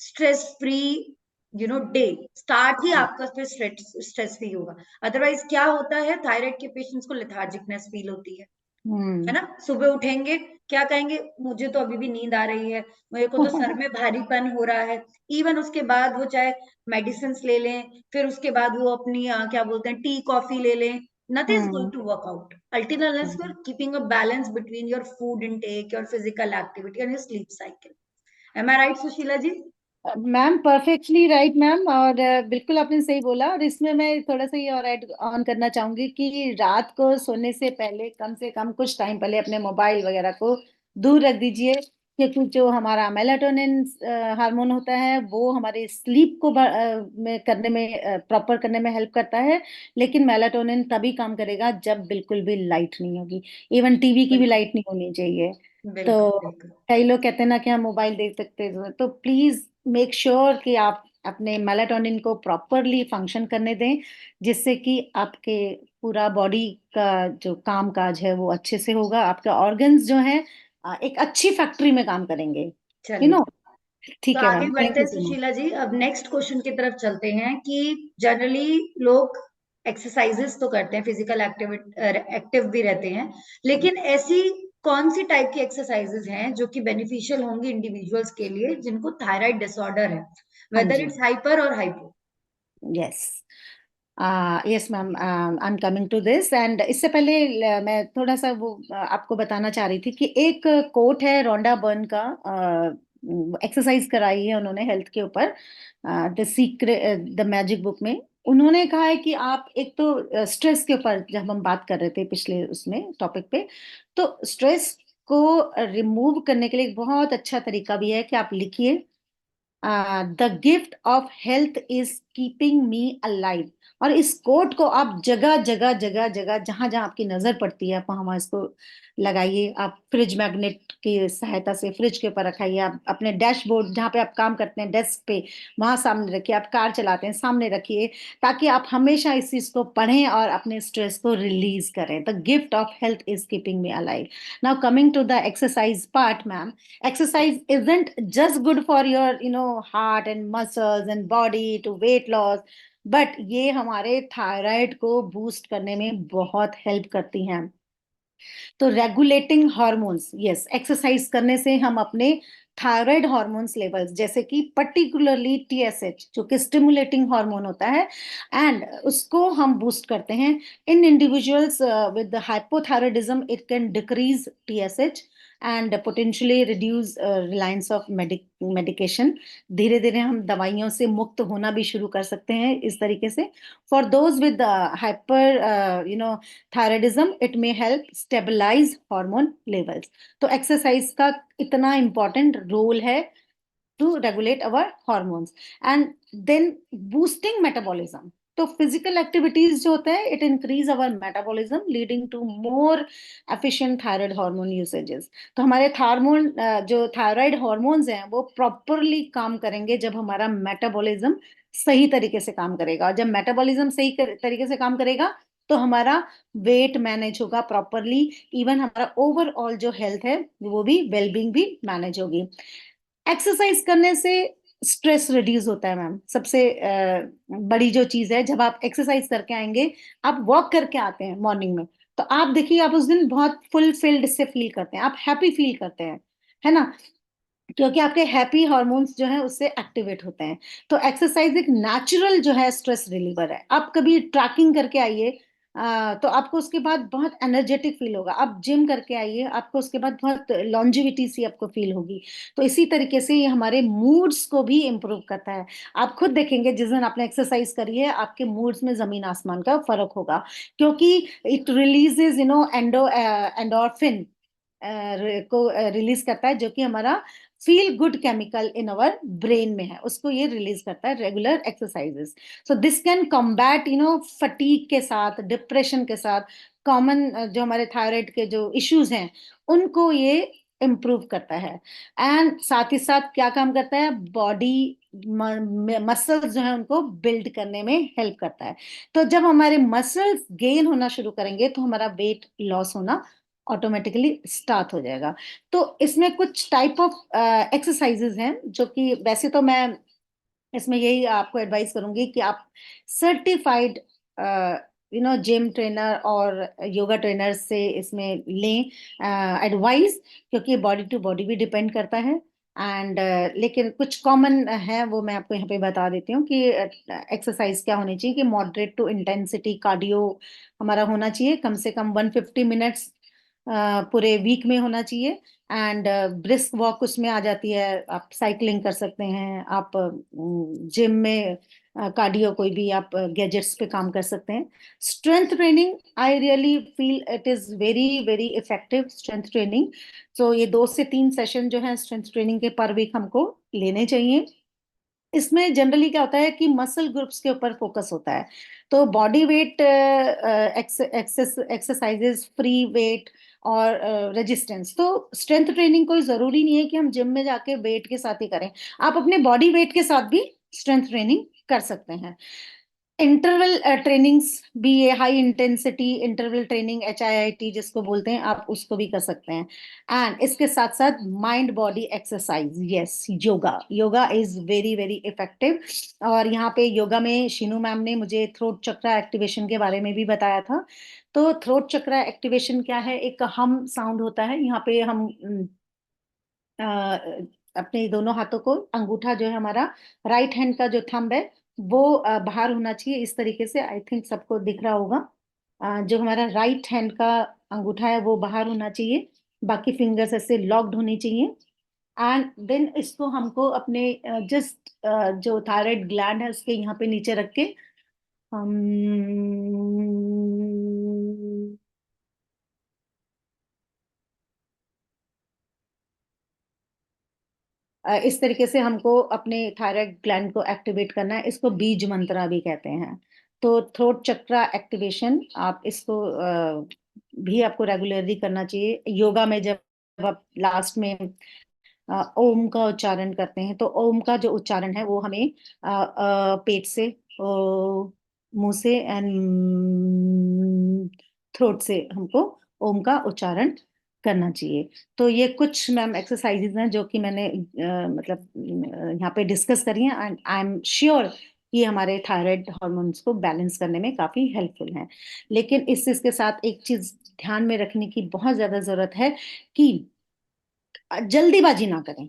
[SPEAKER 2] stress free day. Start ही आपका स्ट्रेस फ्री होगा. अदरवाइज क्या होता है, थायराइड के पेशेंट्स को लेथार्जिकनेस फील होती है ना? सुबह उठेंगे, क्या कहेंगे, मुझे तो अभी भी नींद आ रही है, मेरे को तो सर में भारीपन हो रहा है. इवन उसके बाद वो चाहे मेडिसिन ले लें, फिर उसके बाद वो अपनी क्या बोलते हैं, टी कॉफी ले लें, nothing is going to work out until unless you're keeping a balance between your food intake, your physical activity, and your sleep cycle. Am I right, Sushila ji?
[SPEAKER 1] Ma'am perfectly right ma'am. और बिल्कुल आपने सही बोला. और इसमें मैं थोड़ा सा ये और ऐड ऑन करना चाहूंगी कि रात को सोने से कम कुछ टाइम पहले अपने मोबाइल वगैरह को दूर रख दीजिए. क्योंकि जो हमारा मेलाटोनिन हार्मोन होता है वो हमारे स्लीप को में करने में प्रॉपर करने में हेल्प करता है. लेकिन मेलाटोनिन तभी काम करेगा जब बिल्कुल भी लाइट नहीं होगी. इवन टीवी की भी
[SPEAKER 2] बिल्कुल
[SPEAKER 1] लाइट नहीं होनी चाहिए.
[SPEAKER 2] बिल्कुल
[SPEAKER 1] तो
[SPEAKER 2] बिल्कुल.
[SPEAKER 1] कई लोग कहते हैं ना कि हम मोबाइल देख सकते हैं, तो प्लीज मेक श्योर कि आप अपने मेलाटोनिन को प्रॉपरली फंक्शन करने दें, जिससे कि आपके पूरा बॉडी का जो काम काज है वो अच्छे से होगा. आपके ऑर्गन्स जो हैं एक अच्छी फैक्ट्री में काम करेंगे. यू
[SPEAKER 2] चलिए,
[SPEAKER 1] नो.
[SPEAKER 2] तो
[SPEAKER 1] ठीक है
[SPEAKER 2] आगे
[SPEAKER 1] मैम.
[SPEAKER 2] बढ़ते
[SPEAKER 1] थैंक यू
[SPEAKER 2] हैं
[SPEAKER 1] सो मच.
[SPEAKER 2] सुशीला जी. अब नेक्स्ट क्वेश्चन की तरफ चलते हैं कि जनरली लोग एक्सरसाइजेस तो करते हैं, फिजिकल एक्टिव भी रहते हैं, लेकिन ऐसी कौन सी टाइप की एक्सरसाइजेस हैं जो कि बेनिफिशियल होंगी इंडिविजुअल्स के लिए जिनको थायराइड डिसऑर्डर है,
[SPEAKER 1] हाँ
[SPEAKER 2] वेदर
[SPEAKER 1] जी.
[SPEAKER 2] इट्स हाइपर और hypo?
[SPEAKER 1] Yes. Yes ma'am. I am coming to this. And इससे पहले मैं थोड़ा सा वो आपको बताना चाह रही थी कि एक कोट है रोंडा बर्न का. एक्सरसाइज कराई है उन्होंने हेल्थ के ऊपर, the secret the magic book में. उन्होंने कहा है कि आप एक तो स्ट्रेस के ऊपर, जब हम बात कर रहे थे पिछले उसमें टॉपिक पे, तो स्ट्रेस को रिमूव करने के लिए एक बहुत अच्छा तरीका भी है कि आप लिखिए, the gift of health is keeping me alive. और इस कोट को आप जगह जगह जगह जगह जहां जहां आपकी नजर पड़ती है, आप वहां इसको लगाइए. आप फ्रिज मैग्नेट की सहायता से फ्रिज के ऊपर रखाइए. आप अपने डैशबोर्ड जहाँ पे आप काम करते हैं डेस्क पे, वहां सामने रखिए. आप कार चलाते हैं, सामने रखिए, ताकि आप हमेशा इस चीज को पढ़ें और अपने स्ट्रेस को रिलीज करें. The gift of health is keeping me alive. Now coming to the exercise part ma'am. Exercise isn't just good for your heart and muscles and body to weight loss, but ये हमारे thyroid को boost करने में बहुत help करती हैं. तो regulating hormones, yes, exercise करने से हम अपने थायराइड हार्मोन्स लेवल्स, जैसे कि पर्टिकुलरली टीएसएच जो कि स्टिमुलेटिंग हार्मोन होता है, एंड उसको हम बूस्ट करते हैं. In individuals with hypothyroidism it can decrease TSH. And potentially reduce reliance of medication. धीरे धीरे हम दवाइयों से मुक्त होना भी शुरू कर सकते हैं इस तरीके से। For those with hyper thyroidism, it may help stabilize hormone levels. तो एक्सरसाइज का इतना इम्पोर्टेंट रोल है to regulate our hormones, and then boosting metabolism। तो फिजिकल एक्टिविटीज जो होता है, it increase our metabolism leading to more efficient thyroid hormone usages. तो हमारे हार्मोन जो थायराइड हार्मोन्स हैं वो प्रॉपरली काम करेंगे जब हमारा मेटाबॉलिज्म सही तरीके से काम करेगा। और जब मेटाबॉलिज्म सही तरीके से काम करेगा तो हमारा वेट मैनेज होगा प्रॉपरली। इवन हमारा ओवरऑल जो हेल्थ है वो भी वेलबींग भी मैनेज होगी। एक्सरसाइज करने से स्ट्रेस रिड्यूस होता है मैम। सबसे बड़ी जो चीज है, जब आप एक्सरसाइज करके आएंगे, आप वॉक करके आते हैं मॉर्निंग में, तो आप देखिए आप उस दिन बहुत फुलफिल्ड से फील करते हैं, आप हैप्पी फील करते हैं, है ना? क्योंकि आपके हैप्पी हार्मोन्स जो है उससे एक्टिवेट होते हैं। तो एक्सरसाइज एक नेचुरल जो है स्ट्रेस रिलीवर है। आप कभी ट्रैकिंग करके आइए, तो आपको उसके बाद बहुत एनर्जेटिक फील होगा। आप जिम करके आइए, आपको उसके बाद बहुत लॉन्जिविटी सी आपको फील होगी। तो इसी तरीके से ये हमारे मूड्स को भी इम्प्रूव करता है। आप खुद देखेंगे जिस दिन आपने एक्सरसाइज करी है, आपके मूड्स में जमीन आसमान का फर्क होगा, क्योंकि इट रिलीजेज एंडोर्फिन को रिलीज करता है, जो कि हमारा feel good chemical in our brain में है, उसको ये रिलीज करता है regular exercises. So this can combat fatigue के साथ, डिप्रेशन के साथ, कॉमन जो हमारे थायराइड के जो इश्यूज हैं उनको ये इम्प्रूव करता है। एंड साथ ही साथ क्या काम करता है, बॉडी मसल्स जो है उनको बिल्ड करने में हेल्प करता है। तो जब हमारे मसल्स गेन होना शुरू करेंगे तो हमारा वेट लॉस होना ऑटोमेटिकली स्टार्ट हो जाएगा। तो इसमें कुछ टाइप ऑफ एक्सरसाइजेज हैं जो कि वैसे तो मैं इसमें यही आपको एडवाइस करूंगी कि आप सर्टिफाइड जिम ट्रेनर और योगा ट्रेनर से इसमें लें एडवाइस, क्योंकि बॉडी टू बॉडी भी डिपेंड करता है। एंड लेकिन कुछ कॉमन है वो मैं आपको यहाँ पे बता देती हूँ कि एक्सरसाइज क्या होनी चाहिए। कि मॉडरेट टू इंटेंसिटी कार्डियो हमारा होना चाहिए, कम से कम 150 मिनट्स पूरे वीक में होना चाहिए। एंड ब्रिस्क वॉक उसमें आ जाती है, आप साइकिलिंग कर सकते हैं, आप जिम में कार्डियो कोई भी आप गैजेट्स पे काम कर सकते हैं। Strength training, I really feel it is very very effective strength training. So ये 2 से 3 सेशन जो है स्ट्रेंथ ट्रेनिंग के पर वीक हमको लेने चाहिए। इसमें जनरली क्या होता है कि मसल ग्रुप्स के ऊपर फोकस होता है। तो body weight exercises, free weight और रेजिस्टेंस। तो स्ट्रेंथ ट्रेनिंग कोई जरूरी नहीं है कि हम जिम में जाके वेट के साथ ही करें, आप अपने बॉडी वेट के साथ भी स्ट्रेंथ ट्रेनिंग कर सकते हैं। इंटरवल ट्रेनिंग्स भी, ये high intensity interval training HIIT जिसको बोलते हैं, आप उसको भी कर सकते हैं। एंड इसके साथ साथ mind body exercise, yes, yoga. Yoga is very very effective. और यहाँ पे योगा में शीनू मैम ने मुझे थ्रोट चक्रा एक्टिवेशन के बारे में भी बताया था। तो थ्रोट चक्रा एक्टिवेशन क्या है, एक हम साउंड होता है यहाँ पे, हम अ, अपने दोनों हाथों को, अंगूठा जो है हमारा, राइट हैंड का जो थंब है वो बाहर होना चाहिए इस तरीके से। आई थिंक सबको दिख रहा होगा। जो हमारा राइट हैंड का अंगूठा है वो बाहर होना चाहिए, बाकी फिंगर्स ऐसे लॉक्ड होनी चाहिए। एंड देन इसको हमको अपने जस्ट जो थायराइड ग्लैंड है उसके यहाँ पे नीचे रख के हम इस तरीके से हमको अपने थायराइड ग्लैंड को एक्टिवेट करना है। इसको बीज मंत्रा भी कहते हैं। तो थ्रोट चक्रा एक्टिवेशन, आप इसको भी आपको रेगुलरली करना चाहिए। योगा में जब आप लास्ट में ओम का उच्चारण करते हैं, तो ओम का जो उच्चारण है वो हमें पेट से, मुंह से एंड थ्रोट से हमको ओम का उच्चारण करना चाहिए। तो ये कुछ मैम एक्सरसाइजेज हैं जो कि मैंने मतलब यहाँ पे डिस्कस करी हैं, एंड आई एम श्योर ये हमारे थायराइड हार्मोन्स को बैलेंस करने में काफी हेल्पफुल हैं। लेकिन इस चीज के साथ एक चीज ध्यान में रखने की बहुत ज्यादा जरूरत है कि जल्दीबाजी ना करें।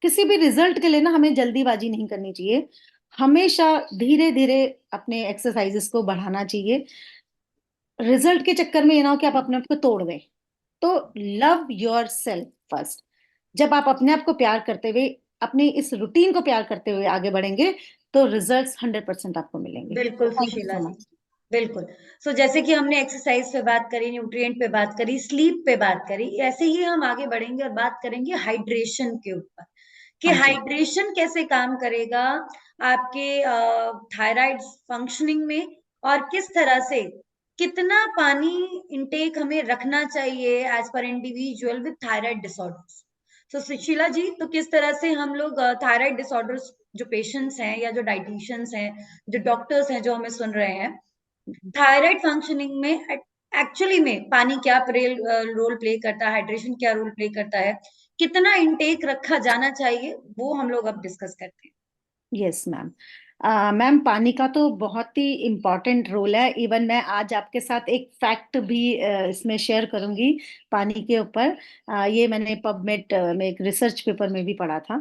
[SPEAKER 1] किसी भी रिजल्ट के लिए ना हमें जल्दीबाजी नहीं करनी चाहिए। हमेशा धीरे धीरे अपने एक्सरसाइजेस को बढ़ाना चाहिए। रिजल्ट के चक्कर में ये ना हो कि आप अपने आप को तोड़ दें। तो लव योर सेल्फ फर्स्ट। जब आप अपने आप को प्यार करते हुए, अपने इस रूटीन को प्यार करते हुए आगे बढ़ेंगे, तो रिजल्ट्स 100% आपको मिलेंगे।
[SPEAKER 2] बिल्कुल
[SPEAKER 1] thank you
[SPEAKER 2] Sushila
[SPEAKER 1] so
[SPEAKER 2] ji,
[SPEAKER 1] much.
[SPEAKER 2] बिल्कुल। सो जैसे कि हमने एक्सरसाइज पे बात करी, न्यूट्रिएंट पे बात करी, स्लीप पे बात करी, ऐसे ही हम आगे बढ़ेंगे और बात करेंगे हाइड्रेशन के ऊपर कि
[SPEAKER 1] हाँ जी।
[SPEAKER 2] हाइड्रेशन कैसे काम करेगा आपके थायराइड फंक्शनिंग में, और किस तरह से कितना पानी इंटेक हमें रखना चाहिए as per individual with thyroid disorders. तो सुशीला जी, तो किस तरह से हम लोग थायराइड डिसऑर्डर्स, जो पेशेंट्स हैं या जो डाइटिशियंस हैं, जो डॉक्टर्स हैं जो हमें सुन रहे हैं, थायराइड फंक्शनिंग में एक्चुअली में पानी क्या रोल प्ले करता है, हाइड्रेशन क्या रोल प्ले करता है, कितना इंटेक रखा जाना चाहिए, वो हम लोग अब डिस्कस करते हैं।
[SPEAKER 1] Yes ma'am. मैम, पानी का तो बहुत ही इम्पोर्टेंट रोल है। इवन मैं आज आपके साथ एक फैक्ट भी इसमें शेयर करूंगी पानी के ऊपर। ये मैंने पबमेड में एक रिसर्च पेपर में भी पढ़ा था।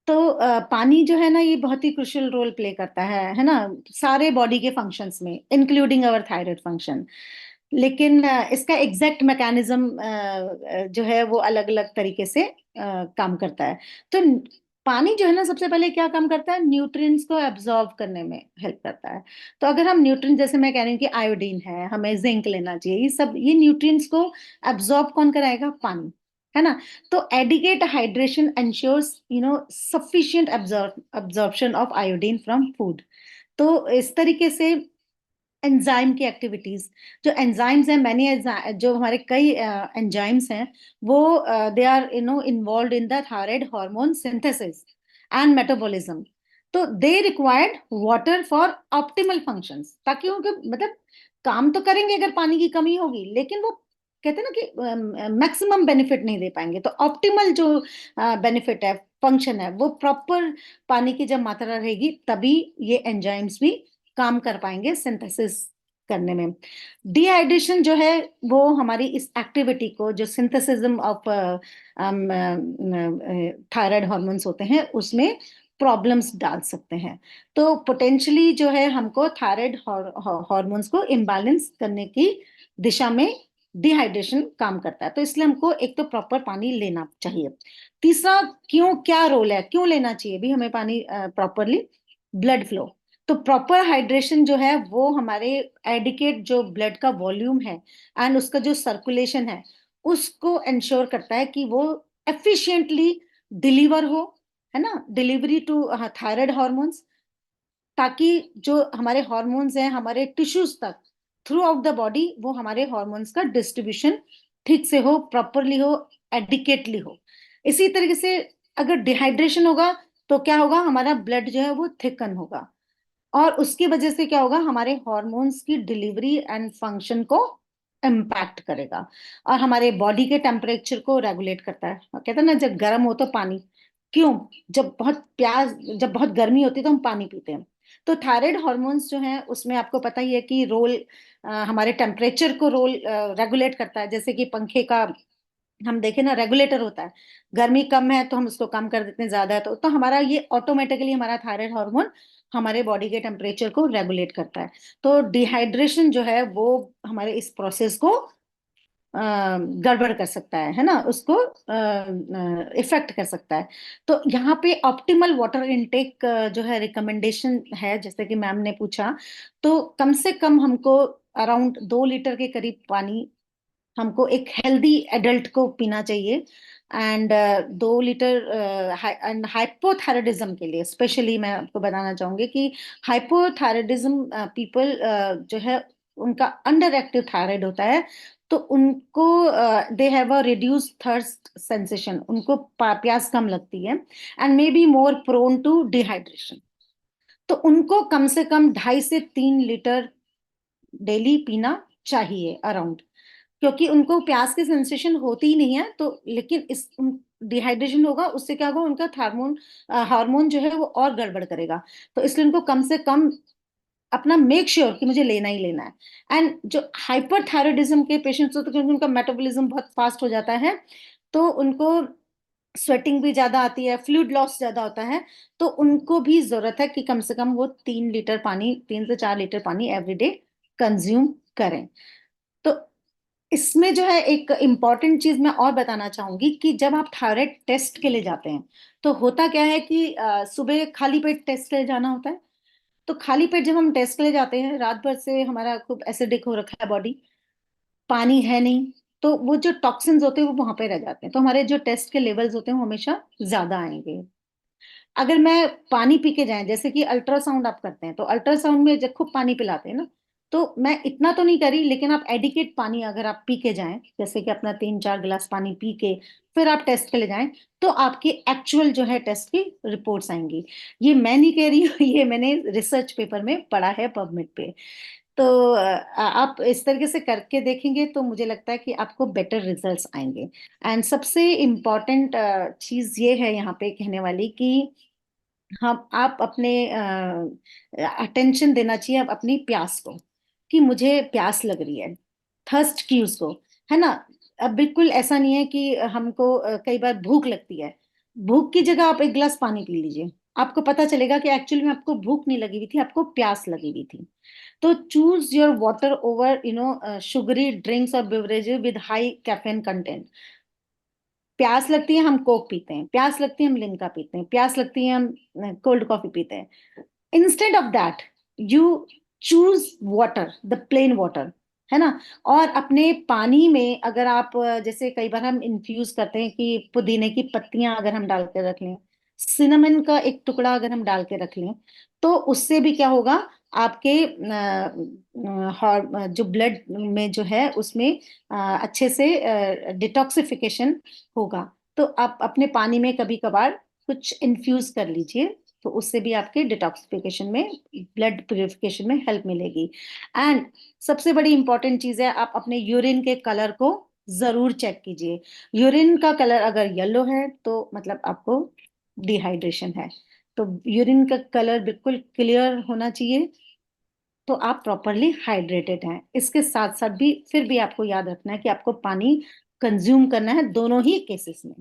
[SPEAKER 1] तो पानी जो है ना, ये बहुत ही क्रुशियल रोल प्ले करता है ना, सारे बॉडी के फंक्शंस में, इंक्लूडिंग अवर थायराइड फंक्शन। लेकिन इसका एग्जैक्ट मैकेनिज्म जो है वो अलग अलग तरीके से काम करता है। तो पानी जो है ना, सबसे पहले क्या काम करता है, न्यूट्रिएंट्स को एब्जॉर्ब करने में हेल्प करता है। तो अगर हम न्यूट्रिएंट, जैसे मैं कह रही हूँ कि आयोडीन है, हमें जिंक लेना चाहिए, ये सब, ये न्यूट्रिएंट्स को एब्जॉर्ब कौन कराएगा, पानी, है ना। तो adequate hydration ensures sufficient absorption of iodine from food. तो इस तरीके से एंजाइम की एक्टिविटीज, जो एंजाइम्स हैं, मैंने जो हमारे कई एंजाइम्स हैं, वो they are involve in the thyroid hormone synthesis and metabolism. तो they required water for optimal functions, ताकि उनके मतलब काम तो करेंगे अगर पानी की कमी होगी, लेकिन वो कहते हैं ना कि मैक्सिमम बेनिफिट नहीं दे पाएंगे। तो ऑप्टिमल जो बेनिफिट है, फंक्शन है, वो प्रॉपर पानी की जब मात्रा रहेगी, तभी ये एंजाइम्स भी काम कर पाएंगे सिंथेसिस करने में। डिहाइड्रेशन जो है, वो हमारी इस एक्टिविटी को, जो सिंथेसिज्म ऑफ थायराइड हॉर्मोन्स होते हैं, उसमें प्रॉब्लम्स डाल सकते हैं। तो पोटेंशियली जो है, हमको थायराइड हॉर्मोन्स को इम्बैलेंस करने की दिशा में डिहाइड्रेशन काम करता है। तो इसलिए हमको एक तो प्रॉपर पानी लेना चाहिए। तीसरा, क्यों, क्या रोल है, क्यों लेना चाहिए भी हमें पानी प्रॉपरली, ब्लड फ्लो। तो प्रॉपर हाइड्रेशन जो है, वो हमारे एडिकेट जो ब्लड का वॉल्यूम है एंड उसका जो सर्कुलेशन है, उसको इंश्योर करता है कि वो एफिशिएंटली डिलीवर हो, है ना, डिलीवरी टू थायराइड हॉर्मोन्स, ताकि जो हमारे हॉर्मोन्स हैं हमारे टिश्यूज तक, थ्रू आउट द बॉडी, वो हमारे हॉर्मोन्स का डिस्ट्रीब्यूशन ठीक से हो, प्रॉपरली हो, एडिकेटली हो। इसी तरीके से अगर डिहाइड्रेशन होगा, तो क्या होगा, हमारा ब्लड जो है वो थिकन होगा, और उसकी वजह से क्या होगा, हमारे हॉर्मोन्स की डिलीवरी एंड फंक्शन को इम्पैक्ट करेगा, और हमारे बॉडी के टेम्परेचर को रेगुलेट करता है। कहते हैं ना, जब गर्म हो तो पानी, क्यों, जब बहुत प्यास, जब बहुत गर्मी होती है तो हम पानी पीते हैं। तो थायराइड हॉर्मोन्स जो हैं, उसमें आपको पता ही है कि रोल, हमारे टेम्परेचर को रोल रेगुलेट करता है। जैसे कि पंखे का हम देखें ना, रेगुलेटर होता है, गर्मी कम है तो हम उसको कम कर देते हैं, ज्यादा है तो हमारा ये ऑटोमेटिकली, हमारा थायराइड हार्मोन हमारे बॉडी के टेम्परेचर को रेगुलेट करता है। तो डिहाइड्रेशन जो है, वो हमारे इस प्रोसेस को गड़बड़ कर सकता है ना, उसको इफेक्ट कर सकता है। तो यहाँ पे ऑप्टिमल वाटर इनटेक जो है, रिकमेंडेशन है, जैसे कि मैम ने पूछा, तो कम से कम हमको अराउंड 2 लीटर के करीब पानी हमको एक हेल्दी एडल्ट को पीना चाहिए। एंड 2 लीटर, एंड हाइपोथायराइडिज्म के लिए स्पेशली मैं आपको बताना चाहूंगी कि हाइपोथायराइडिज्म पीपल जो है, उनका अंडर एक्टिव थायराइड होता है, तो उनको they have a reduce thirst sensation, उनको प्यास कम लगती है, and may be more prone to dehydration. तो उनको कम से कम 2.5 से 3 लीटर डेली पीना चाहिए अराउंड, क्योंकि उनको प्यास की सेंसेशन होती ही नहीं है। तो लेकिन इस डिहाइड्रेशन होगा, उससे क्या होगा, उनका हार्मोन हार्मोन जो है वो और गड़बड़ करेगा। तो इसलिए उनको कम से कम अपना मेक श्योर कि मुझे लेना ही लेना है। एंड जो हाइपरथायराइडिज्म के पेशेंट्स होते हैं, क्योंकि उनका मेटाबॉलिज्म बहुत फास्ट हो जाता है, तो उनको स्वेटिंग भी ज्यादा आती है, फ्लूइड लॉस ज्यादा होता है, तो उनको भी जरूरत है कि कम से कम वो 3 लीटर पानी, 3 से 4 लीटर पानी एवरीडे कंज्यूम करें। तो इसमें जो है एक इम्पॉर्टेंट चीज मैं और बताना चाहूंगी कि जब आप थायराइड टेस्ट के लिए जाते हैं तो होता क्या है कि सुबह खाली पेट टेस्ट के लिए जाना होता है। तो खाली पेट जब हम टेस्ट के लिए जाते हैं, रात भर से हमारा खूब एसिडिक हो रखा है बॉडी, पानी है नहीं, तो वो जो टॉक्सिन्स होते हैं वो वहां पे रह जाते हैं, तो हमारे जो टेस्ट के लेवल्स होते हैं वो हमेशा ज्यादा आएंगे। अगर मैं पानी पी के जाएं, जैसे कि अल्ट्रासाउंड आप करते हैं तो अल्ट्रासाउंड में जब खूब पानी पिलाते हैं ना, तो मैं इतना तो नहीं करी, लेकिन आप एडिकेट पानी अगर आप पी के जाएं, जैसे कि अपना 3-4 गिलास पानी पी के फिर आप टेस्ट के लिए जाएं, तो आपकी एक्चुअल जो है टेस्ट की रिपोर्ट्स आएंगी। ये मैं नहीं कह रही हूँ, ये मैंने रिसर्च पेपर में पढ़ा है पबमेड पे। तो आप इस तरीके से करके देखेंगे तो मुझे लगता है कि आपको बेटर रिजल्ट्स आएंगे। एंड सबसे इम्पॉर्टेंट चीज ये है यहाँ पे कहने वाली कि हम आप अपने अटेंशन देना चाहिए आप अपनी प्यास को, कि मुझे प्यास लग रही है, थर्स्ट की उसको, है ना। अब बिल्कुल ऐसा नहीं है कि हमको कई बार भूख लगती है, भूख की जगह आप 1 गिलास पानी पी लीजिए, आपको पता चलेगा कि एक्चुअली में आपको भूख नहीं लगी हुई थी, आपको प्यास लगी हुई थी। तो choose your water over sugary drinks और beverages with high caffeine content. प्यास लगती है हम कोक पीते हैं, प्यास लगती है हम लिम्का पीते हैं, प्यास लगती है हम कोल्ड कॉफी पीते हैं। Instead of that you choose water, the plain water, है ना। और अपने पानी में अगर आप जैसे कई बार हम इन्फ्यूज करते हैं कि पुदीने की पत्तियां अगर हम डाल के रख लें, सिनेमन का एक टुकड़ा अगर हम डाल के रख लें, तो उससे भी क्या होगा, आपके जो ब्लड में जो है उसमें अच्छे से डिटॉक्सिफिकेशन होगा। तो आप अपने पानी में कभी कभार कुछ इन्फ्यूज कर लीजिए, तो उससे भी आपके डिटॉक्सिफिकेशन में, ब्लड प्यूरिफिकेशन में हेल्प मिलेगी। एंड सबसे बड़ी इंपॉर्टेंट चीज है, आप अपने यूरिन के कलर को जरूर चेक कीजिए। यूरिन का कलर अगर येलो है तो मतलब आपको डिहाइड्रेशन है। तो यूरिन का कलर बिल्कुल क्लियर होना चाहिए, तो आप प्रॉपरली हाइड्रेटेड हैं। इसके साथ साथ भी फिर भी आपको याद रखना है कि आपको पानी कंज्यूम करना है दोनों ही केसेस में।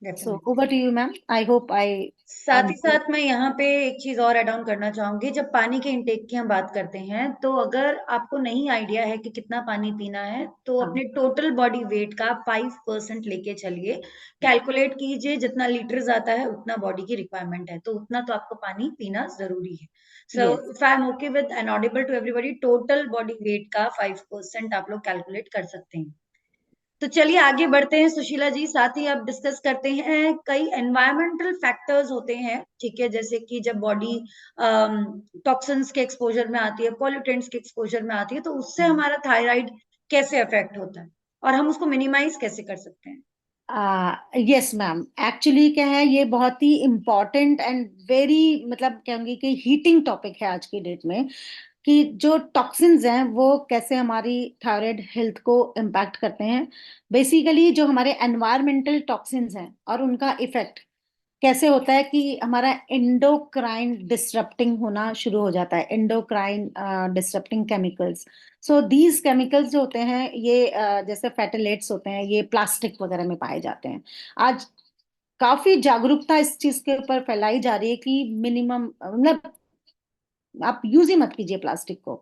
[SPEAKER 1] So
[SPEAKER 2] definitely.
[SPEAKER 1] Over to you ma'am, I hope I
[SPEAKER 2] साथ ही
[SPEAKER 1] आंसर।
[SPEAKER 2] साथ मैं यहाँ पे एक चीज और ऐड ऑन करना चाहूंगी। जब पानी के इंटेक की हम बात करते हैं, तो अगर आपको नहीं आइडिया है कि कितना पानी पीना है, तो
[SPEAKER 1] हाँ।
[SPEAKER 2] अपने टोटल बॉडी वेट का 5% लेके चलिए। कैलकुलेट कीजिए, जितना लीटर्स आता है उतना बॉडी की रिक्वायरमेंट है, तो उतना तो आपको पानी पीना जरूरी है। So
[SPEAKER 1] yes.
[SPEAKER 2] If I am okay with an audible to everybody, total body weight का 5% आप लोग कैलकुलेट कर सकते हैं। तो चलिए आगे बढ़ते हैं सुशीला जी। साथ ही अब डिस्कस करते हैं, कई एनवायरमेंटल फैक्टर्स होते हैं, ठीक है, जैसे कि जब बॉडी टॉक्सिन्स के एक्सपोजर में आती है, पॉल्यूटेंट्स के एक्सपोजर में आती है, तो उससे हमारा थायराइड कैसे अफेक्ट होता है और हम उसको मिनिमाइज कैसे कर सकते हैं।
[SPEAKER 1] यस मैम, एक्चुअली क्या है, ये बहुत ही इम्पोर्टेंट एंड वेरी मतलब कहूंगी कि हीटिंग टॉपिक है आज की डेट में, कि जो टॉक्सिन्स हैं वो कैसे हमारी थायराइड हेल्थ को इम्पैक्ट करते हैं। बेसिकली जो हमारे एनवायरमेंटल टॉक्सिन्स हैं और उनका इफेक्ट कैसे होता है कि हमारा एंडोक्राइन डिसरप्टिंग होना शुरू हो जाता है, endocrine disrupting chemicals. So these chemicals जो होते हैं ये जैसे फैटेलेट्स होते हैं, ये प्लास्टिक वगैरह में पाए जाते हैं। आज काफी जागरूकता इस चीज के ऊपर फैलाई जा रही है कि मिनिमम मतलब आप यूज ही मत कीजिए प्लास्टिक को।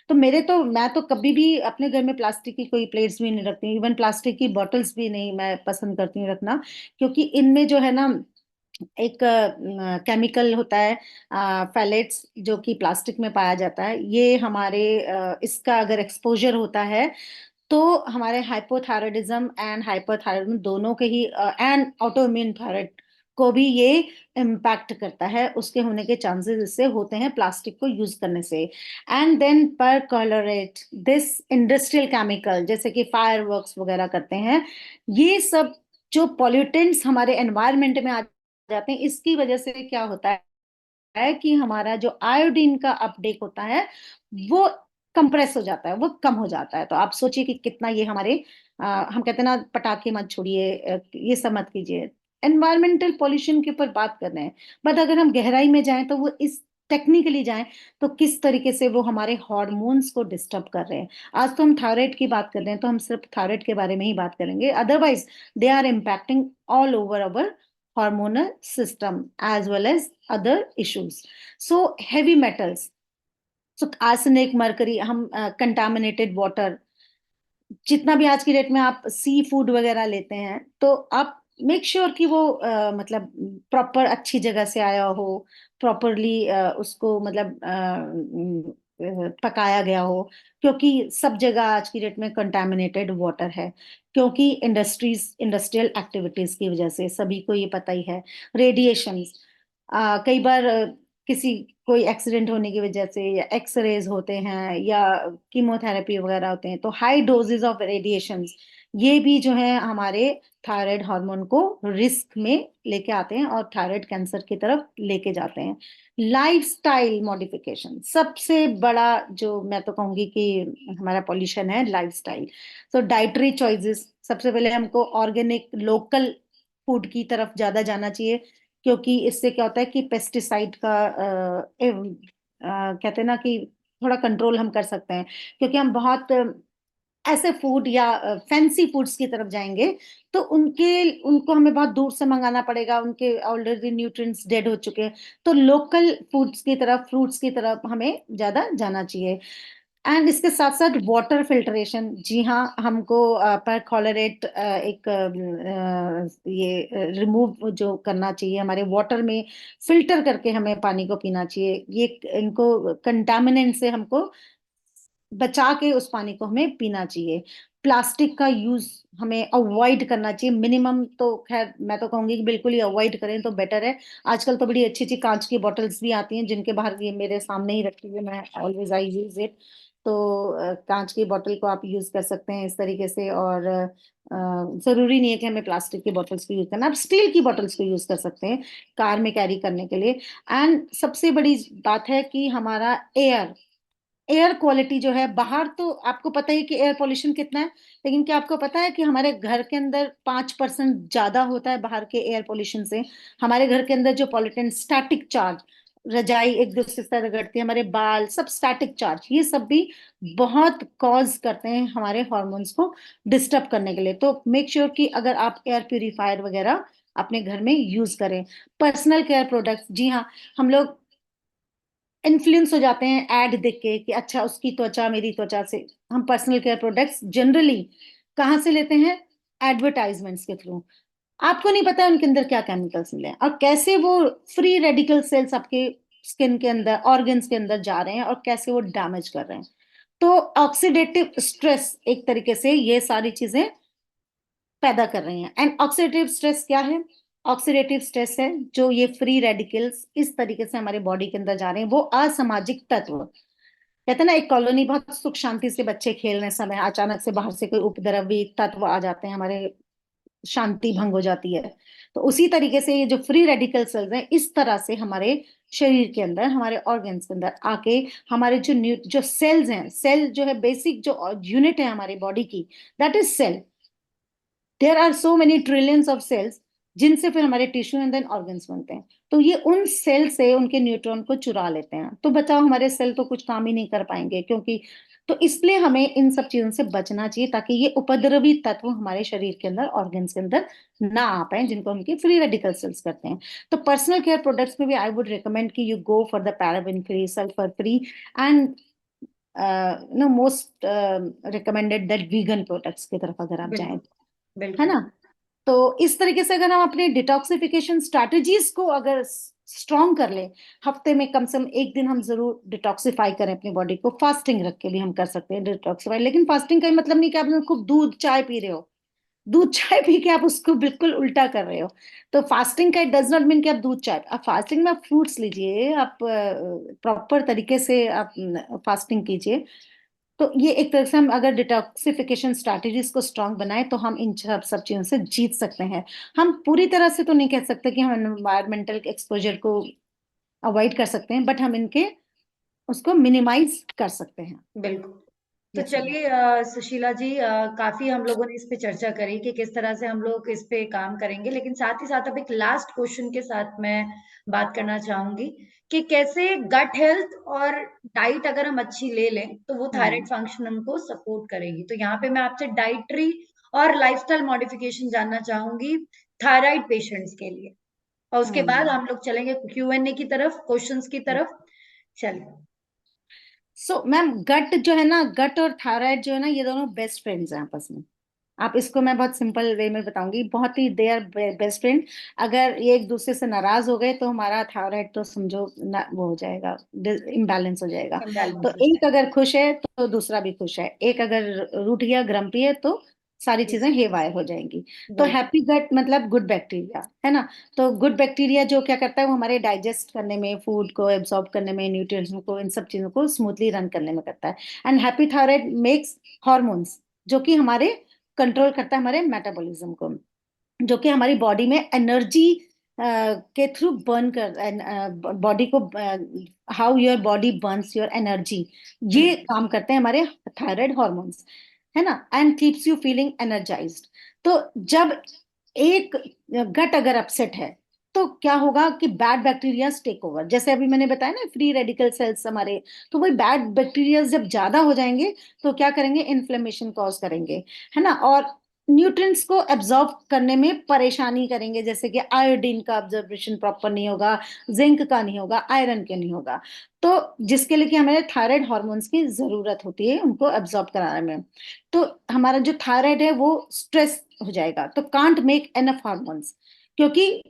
[SPEAKER 1] तो मैं तो कभी भी अपने घर में प्लास्टिक की कोई प्लेट्स भी नहीं रखती, इवन प्लास्टिक की बॉटल्स भी नहीं मैं पसंद करती हूँ रखना, क्योंकि इनमें जो है ना एक केमिकल होता है, फैलेट्स, जो कि प्लास्टिक में पाया जाता है। ये हमारे इसका अगर एक्सपोजर होता है तो हमारे हाइपोथायराइडिज्म एंड हाइपरथायराइडिज्म दोनों के ही एंड ऑटोइम्यून थायराइड को भी ये इम्पैक्ट करता है, उसके होने के चांसेस इससे होते हैं प्लास्टिक को यूज करने से। एंड देन पर कलरेट दिस इंडस्ट्रियल केमिकल, जैसे कि फायरवर्क्स वगैरह करते हैं, ये सब जो पॉल्यूटेंट्स हमारे एनवायरनमेंट में आ जाते हैं, इसकी वजह से क्या होता है कि हमारा जो आयोडीन का अपटेक होता है वो कंप्रेस हो जाता है, वो कम हो जाता है। तो आप सोचिए कि कितना ये हमारे हम कहते हैं ना, पटाखे मत छोड़िए, ये सब मत कीजिए, एनवायरमेंटल पॉल्यूशन के ऊपर बात कर रहे हैं। बट अगर हम गहराई में जाएं तो वो इस टेक्निकली जाएं तो किस तरीके से वो हमारे हॉर्मोन्स को डिस्टर्ब कर रहे हैं। आज तो हम थायराइड की बात कर रहे हैं तो हम सिर्फ थायराइड के बारे में ही बात करेंगे, otherwise they are impacting all over our hormonal system as well as other issues. So heavy metals, so arsenic, mercury, हम contaminated water, जितना भी आज की डेट में आप सी फूड वगैरह लेते हैं, तो आप मेक श्योर कि वो मतलब प्रॉपर अच्छी जगह से आया हो, प्रॉपरली उसको मतलब पकाया गया हो। क्योंकि सब जगह आज की डेट में कंटामिनेटेड वाटर है, क्योंकि इंडस्ट्रियल एक्टिविटीज की वजह से, सभी को ये पता ही है। रेडिएशंस, कई बार किसी कोई एक्सीडेंट होने की वजह से, या एक्सरेज होते हैं, या कीमोथेरेपी वगैरह होते हैं, तो हाई डोजेस ऑफ रेडिएशंस ये भी जो है हमारे थायराइड हार्मोन को रिस्क में लेके आते हैं और थायराइड कैंसर की तरफ लेके जाते हैं। लाइफस्टाइल मॉडिफिकेशन सबसे बड़ा, जो मैं तो कहूंगी कि हमारा पॉल्यूशन है, लाइफस्टाइल। तो डाइटरी चॉइसेस, सबसे पहले हमको ऑर्गेनिक लोकल फूड की तरफ ज्यादा जाना चाहिए। क्योंकि इससे क्या होता है कि पेस्टिसाइड का कहते हैं ना कि थोड़ा कंट्रोल हम कर सकते हैं। क्योंकि हम बहुत ऐसे फूड या फैंसी फूड्स की तरफ जाएंगे, तो उनको हमें बहुत दूर से मंगाना पड़ेगा, उनके ऑलरेडी न्यूट्रिएंट्स डेड हो चुके हैं। तो लोकल फूड्स की तरफ, फ्रूट्स की तरफ हमें ज्यादा जाना चाहिए। एंड इसके साथ साथ वाटर फिल्ट्रेशन, जी हाँ, हमको परक्लोरेट एक ये रिमूव जो करना चाहिए हमारे वाटर में, फिल्टर करके हमें पानी को पीना चाहिए। ये इनको कंटामिनेंट से हमको बचा के उस पानी को हमें पीना चाहिए। प्लास्टिक का यूज हमें अवॉइड करना चाहिए मिनिमम। तो खैर मैं तो कहूंगी कि बिल्कुल ही अवॉइड करें तो बेटर है। आजकल तो बड़ी अच्छी अच्छी कांच की बॉटल्स भी आती हैं, जिनके बाहर ये मेरे सामने ही रखी हुई है, मैं ऑलवेज आई यूज इट। तो कांच की बोतल को आप यूज कर सकते हैं इस तरीके से। और जरूरी नहीं है कि हमें प्लास्टिक की बोतल्स को यूज करना, आप स्टील की बोतल्स को यूज कर सकते हैं कार में कैरी करने के लिए। एंड सबसे बड़ी बात है कि हमारा एयर एयर क्वालिटी जो है, बाहर तो आपको पता ही कि एयर पोल्यूशन कितना है, लेकिन क्या आपको पता है कि हमारे घर के अंदर 5% ज्यादा होता है बाहर के एयर पोल्यूशन से। हमारे घर के अंदर जो पॉल्यूटेंट, स्टैटिक चार्ज, रजाई एक दूसरे से रगड़ती है, हमारे बाल सब स्टैटिक चार्ज, ये सब भी बहुत कॉज करते हैं हमारे हॉर्मोन्स को डिस्टर्ब करने के लिए। तो मेक श्योर कि अगर आप एयर प्यूरिफायर वगैरह अपने घर में यूज करें। पर्सनल केयर प्रोडक्ट्स, जी हाँ, हम लोग इन्फ्लुएंस हो जाते हैं ऐड देख के कि अच्छा उसकी त्वचा मेरी त्वचा से। हम पर्सनल केयर प्रोडक्ट्स जनरली कहाँ से लेते हैं? एडवर्टाइजमेंट्स के थ्रू। आपको नहीं पता उनके अंदर क्या केमिकल्स मिले हैं और कैसे वो फ्री रेडिकल सेल्स आपके स्किन के अंदर, ऑर्गन्स के अंदर जा रहे हैं, और कैसे वो डैमेज कर रहे हैं। तो ऑक्सीडेटिव स्ट्रेस एक तरीके से ये सारी चीजें पैदा कर रही हैं। एंड ऑक्सीडेटिव स्ट्रेस क्या है? ऑक्सीडेटिव स्ट्रेस है जो ये फ्री रेडिकल्स इस तरीके से हमारे बॉडी के अंदर जा रहे हैं, वो असामाजिक तत्व। कहते हैं ना, एक कॉलोनी बहुत सुख शांति से बच्चे खेलने समय अचानक से बाहर से कोई उपद्रवी तत्व आ जाते हैं, हमारे शांति भंग हो जाती है। तो उसी तरीके से ये जो फ्री रेडिकल सेल्स हैं, इस तरह से हमारे शरीर के अंदर, हमारे ऑर्गन्स के अंदर आके हमारे जो सेल्स हैं, सेल जो है बेसिक जो यूनिट है हमारी बॉडी की, that is cell. There are so many trillions of cells, जिनसे फिर हमारे टिश्यू एंड देन ऑर्गन्स बनते हैं। तो ये उन सेल से उनके न्यूट्रॉन को चुरा लेते हैं। तो बताओ, हमारे सेल तो कुछ काम ही नहीं कर पाएंगे, क्योंकि तो इसलिए हमें इन सब चीजों से बचना चाहिए, ताकि ये उपद्रवी तत्व हमारे शरीर के अंदर, ऑर्गन्स के अंदर ना आ पाए, जिनको उनके फ्री रेडिकल सेल्स करते हैं। तो पर्सनल केयर प्रोडक्ट्स में भी आई वुड रिकमेंड कि you go for the paraben free, sulphur free, and know most recommended that vegan products की तरफ अगर आप जाएं,
[SPEAKER 2] बिल्कुल
[SPEAKER 1] है
[SPEAKER 2] बिल्कुल।
[SPEAKER 1] ना। तो इस तरीके से अगर हम अपने डिटॉक्सिफिकेशन स्ट्रैटेजीज को अगर स्ट्रॉन्ग कर ले, हफ्ते में कम से कम एक दिन हम जरूर डिटॉक्सिफाई करें अपनी बॉडी को। फास्टिंग रख के भी हम कर सकते हैं डिटॉक्सिफाई, लेकिन फास्टिंग का ही मतलब नहीं कि आप खूब दूध चाय पी रहे हो। दूध चाय पी के आप उसको बिल्कुल उल्टा कर रहे हो। तो फास्टिंग का डज नॉट मीन कि आप दूध चाय, आप फास्टिंग में आप फ्रूट्स लीजिए, आप प्रॉपर तरीके से आप फास्टिंग कीजिए। तो ये एक तरह से हम अगर डिटॉक्सिफिकेशन स्ट्रैटेजीज को स्ट्रांग बनाए, तो हम इन सब चीजों से जीत सकते हैं। हम पूरी तरह से तो नहीं कह सकते कि हम एनवायरमेंटल एक्सपोजर को अवॉइड कर सकते हैं, बट हम इनके उसको मिनिमाइज कर सकते हैं।
[SPEAKER 2] बिल्कुल। तो
[SPEAKER 1] यस मैम।
[SPEAKER 2] चलिए सुशीला जी, काफी हम लोगों ने इस पे चर्चा करी कि किस तरह से हम लोग इस पे काम करेंगे, लेकिन साथ ही साथ अब एक लास्ट क्वेश्चन के साथ मैं बात करना चाहूंगी कि कैसे गट हेल्थ और डाइट अगर हम अच्छी ले लें तो वो थायराइड
[SPEAKER 1] हम्म।
[SPEAKER 2] फंक्शन हमको सपोर्ट करेगी। तो यहाँ पे मैं आपसे डाइटरी और लाइफस्टाइल मॉडिफिकेशन जानना चाहूंगी थायराइड पेशेंट्स के लिए, और उसके बाद
[SPEAKER 1] हम्म।
[SPEAKER 2] हम लोग चलेंगे Q&A की तरफ, क्वेश्चंस की तरफ। चलिए।
[SPEAKER 1] सो मैम गट जो है ना, गट और थायराइड जो है ना, ये दोनों बेस्ट फ्रेंड्स हैं आपस में। आप इसको, मैं बहुत सिंपल वे में बताऊंगी, बहुत ही दे आर बेस्ट फ्रेंड। अगर ये एक दूसरे से नाराज हो गए तो हमारा थायराइड तो समझो ना, वो हो जाएगा, इम्बैलेंस हो जाएगा। तो
[SPEAKER 2] इम्बैलेंस हो
[SPEAKER 1] एक
[SPEAKER 2] जाए।
[SPEAKER 1] अगर खुश है तो दूसरा भी खुश है, एक अगर रूठ गया, ग्रम्पी है, तो सारी चीजें हेवायर हो जाएंगी। तो
[SPEAKER 2] बिल्कुल।
[SPEAKER 1] हैप्पी गट मतलब गुड बैक्टीरिया है ना। तो गुड बैक्टीरिया जो क्या करता है, वो हमारे डाइजेस्ट करने में, फूड को एब्सॉर्ब करने में, न्यूट्रिएंट्स को, इन सब चीजों को स्मूथली रन करने में करता है। And happy thyroid makes hormones, जो कि हमारे कंट्रोल करता है हमारे मेटाबॉलिज्म को, जो कि हमारी बॉडी में एनर्जी के थ्रू बर्न कर, बॉडी को, how your body Burns your energy, ये काम करते हैं हमारे थायराइड हॉर्मोन्स, है ना। And keeps you feeling energised. तो जब एक गट अगर अपसेट है तो क्या होगा कि बैड बैक्टीरिया टेक ओवर, जैसे अभी मैंने बताया ना, फ्री रेडिकल सेल्स हमारे, तो वही बैड बैक्टीरिया जब ज्यादा हो जाएंगे तो क्या करेंगे, इन्फ्लेमेशन कॉज करेंगे, है ना। और न्यूट्रिएंट्स को एब्जॉर्ब करने में परेशानी करेंगे, जैसे कि आयोडीन का ऑब्जर्वेशन प्रॉपर नहीं होगा, जिंक का नहीं होगा, आयरन के नहीं होगा। तो जिसके लिए कि हमें थायराइड हार्मोन्स की जरूरत होती है उनको एब्जॉर्ब कराने में। तो हमारा जो थायराइड है वो स्ट्रेस हो जाएगा, तो कांट मेक एनफ हार्मोन्स, क्योंकि